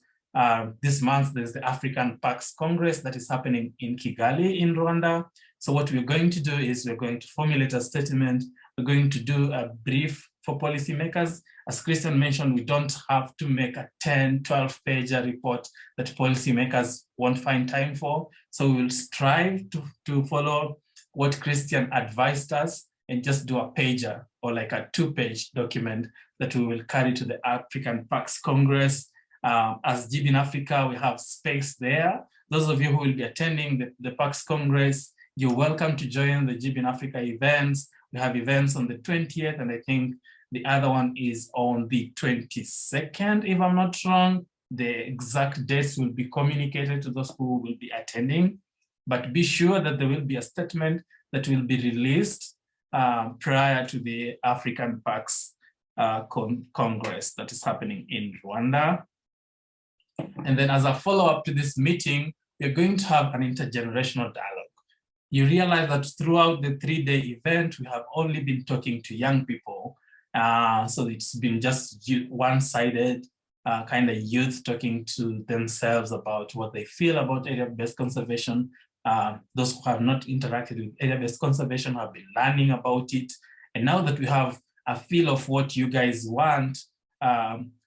This month, there's the African Parks Congress that is happening in Kigali in Rwanda. So what we're going to do is we're going to formulate a statement. We're going to do a brief for policymakers. As Christian mentioned, we don't have to make a 10, 12-page report that policymakers won't find time for. So we'll strive to follow what Christian advised us and just do a pager or like a 2-page document that we will carry to the African Parks Congress. As GIB in Africa, we have space there. Those of you who will be attending the Parks Congress, you're welcome to join the GIB in Africa events. We have events on the 20th, and I think the other one is on the 22nd, if I'm not wrong. The exact dates will be communicated to those who will be attending, but be sure that there will be a statement that will be released prior to the African Parks Congress that is happening in Rwanda. And then as a follow-up to this meeting, we're going to have an intergenerational dialogue. you realize that throughout the 3-day event, we have only been talking to young people. So it's been just one-sided, kind of youth talking to themselves about what they feel about area-based conservation. Those who have not interacted with area-based conservation have been learning about it. And now that we have a feel of what you guys want,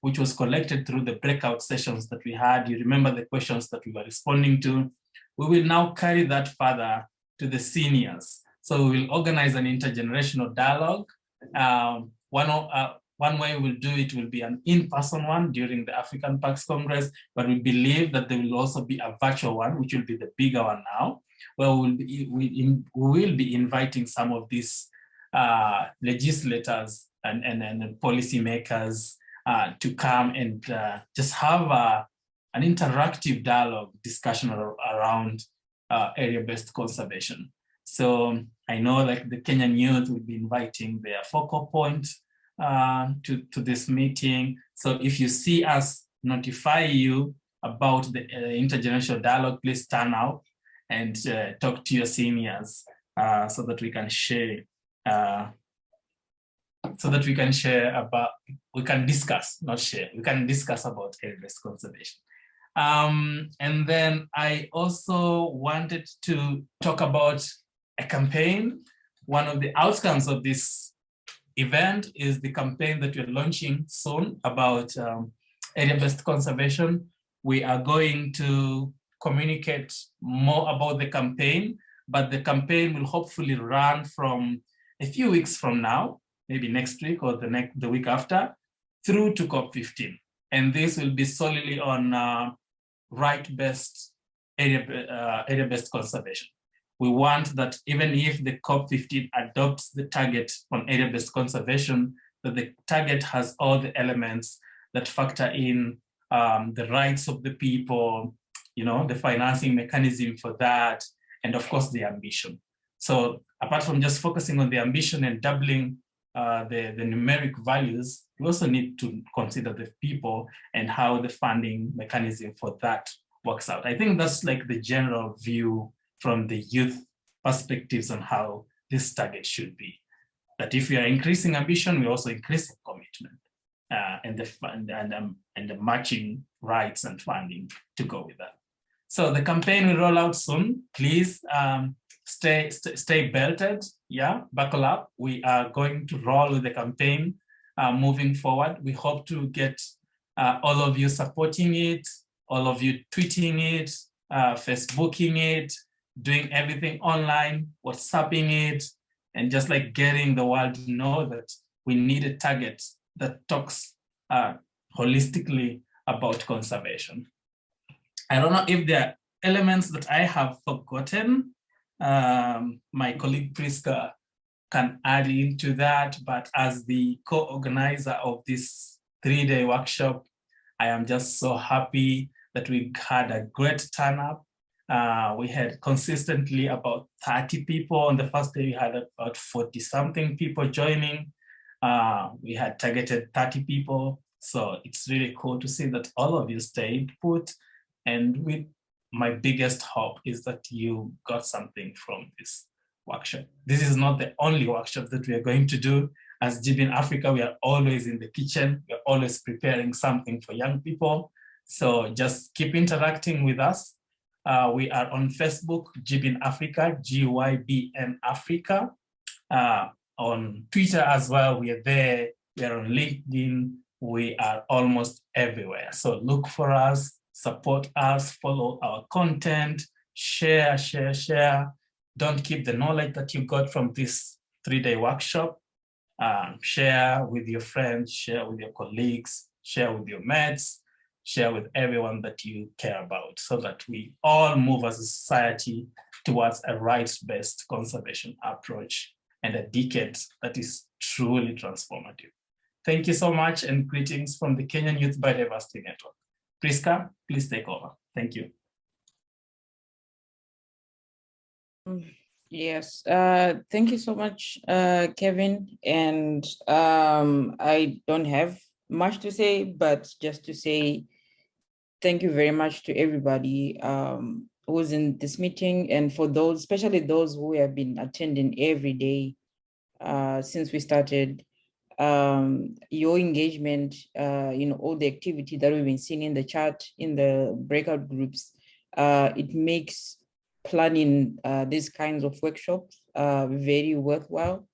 which was collected through the breakout sessions that we had, you remember the questions that we were responding to, we will now carry that further to the seniors. So we will organize an intergenerational dialogue. One way we'll do it will be an in-person one during the African Parks Congress, but we believe that there will also be a virtual one, which will be the bigger one now, where we will be inviting some of these legislators and policymakers to come and just have an interactive dialogue discussion around area-based conservation. So I know like the Kenyan youth will be inviting their focal point to this meeting. So if you see us notify you about the intergenerational dialogue, please turn out and talk to your seniors so that we can share about, we can discuss, not share, we can discuss about area-based conservation. And then I also wanted to talk about a campaign. One of the outcomes of this event is the campaign that we're launching soon about area-based conservation. We are going to communicate more about the campaign, but the campaign will hopefully run from a few weeks from now, maybe next week or the week after, through to COP15. And this will be solely on right-based area-based conservation. We want that even if the COP15 adopts the target on area-based conservation, that the target has all the elements that factor in the rights of the people, you know, the financing mechanism for that, and of course the ambition. So apart from just focusing on the ambition and doubling the numeric values, we also need to consider the people and how the funding mechanism for that works out. I think that's like the general view from the youth perspectives on how this target should be. That if we are increasing ambition, we're also increasing commitment and the matching rights and funding to go with that. So the campaign will roll out soon. Please stay belted, yeah, buckle up. We are going to roll with the campaign moving forward. We hope to get all of you supporting it, all of you tweeting it, Facebooking it, doing everything online, WhatsApping it, and just like getting the world to know that we need a target that talks holistically about conservation. I don't know if there are elements that I have forgotten. My colleague Priska can add into that, but as the co-organizer of this 3-day workshop, I am just so happy that we had a great turnout. We had consistently about 30 people. On the first day, we had about 40-something people joining. We had targeted 30 people. So it's really cool to see that all of you stayed put. And my biggest hope is that you got something from this workshop. This is not the only workshop that we are going to do. As GBIN Africa, we are always in the kitchen. We're always preparing something for young people. So just keep interacting with us. We are on Facebook, GBIN Africa, GYBN Africa. On Twitter as well, we are there. We are on LinkedIn. We are almost everywhere. So look for us, support us, follow our content, share. Don't keep the knowledge that you got from this 3-day workshop. Share with your friends, share with your colleagues, share with your mates, share with everyone that you care about, so that we all move as a society towards a rights-based conservation approach and a decade that is truly transformative. Thank you so much, and greetings from the Kenyan Youth Biodiversity Network. Priska, please take over. Thank you. Yes, thank you so much, Kevin. And I don't have much to say, but just to say thank you very much to everybody who's in this meeting, and for those, especially those who have been attending every day since we started. Your engagement, all the activity that we've been seeing in the chat, in the breakout groups, it makes planning these kinds of workshops very worthwhile.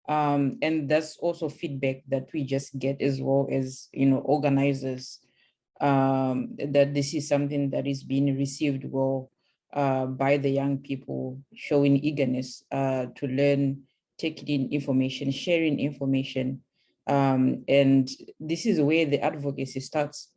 And that's also feedback that we just get as well as, organizers, that this is something that is being received well by the young people, showing eagerness to learn, taking in information, sharing information. And this is where the advocacy starts.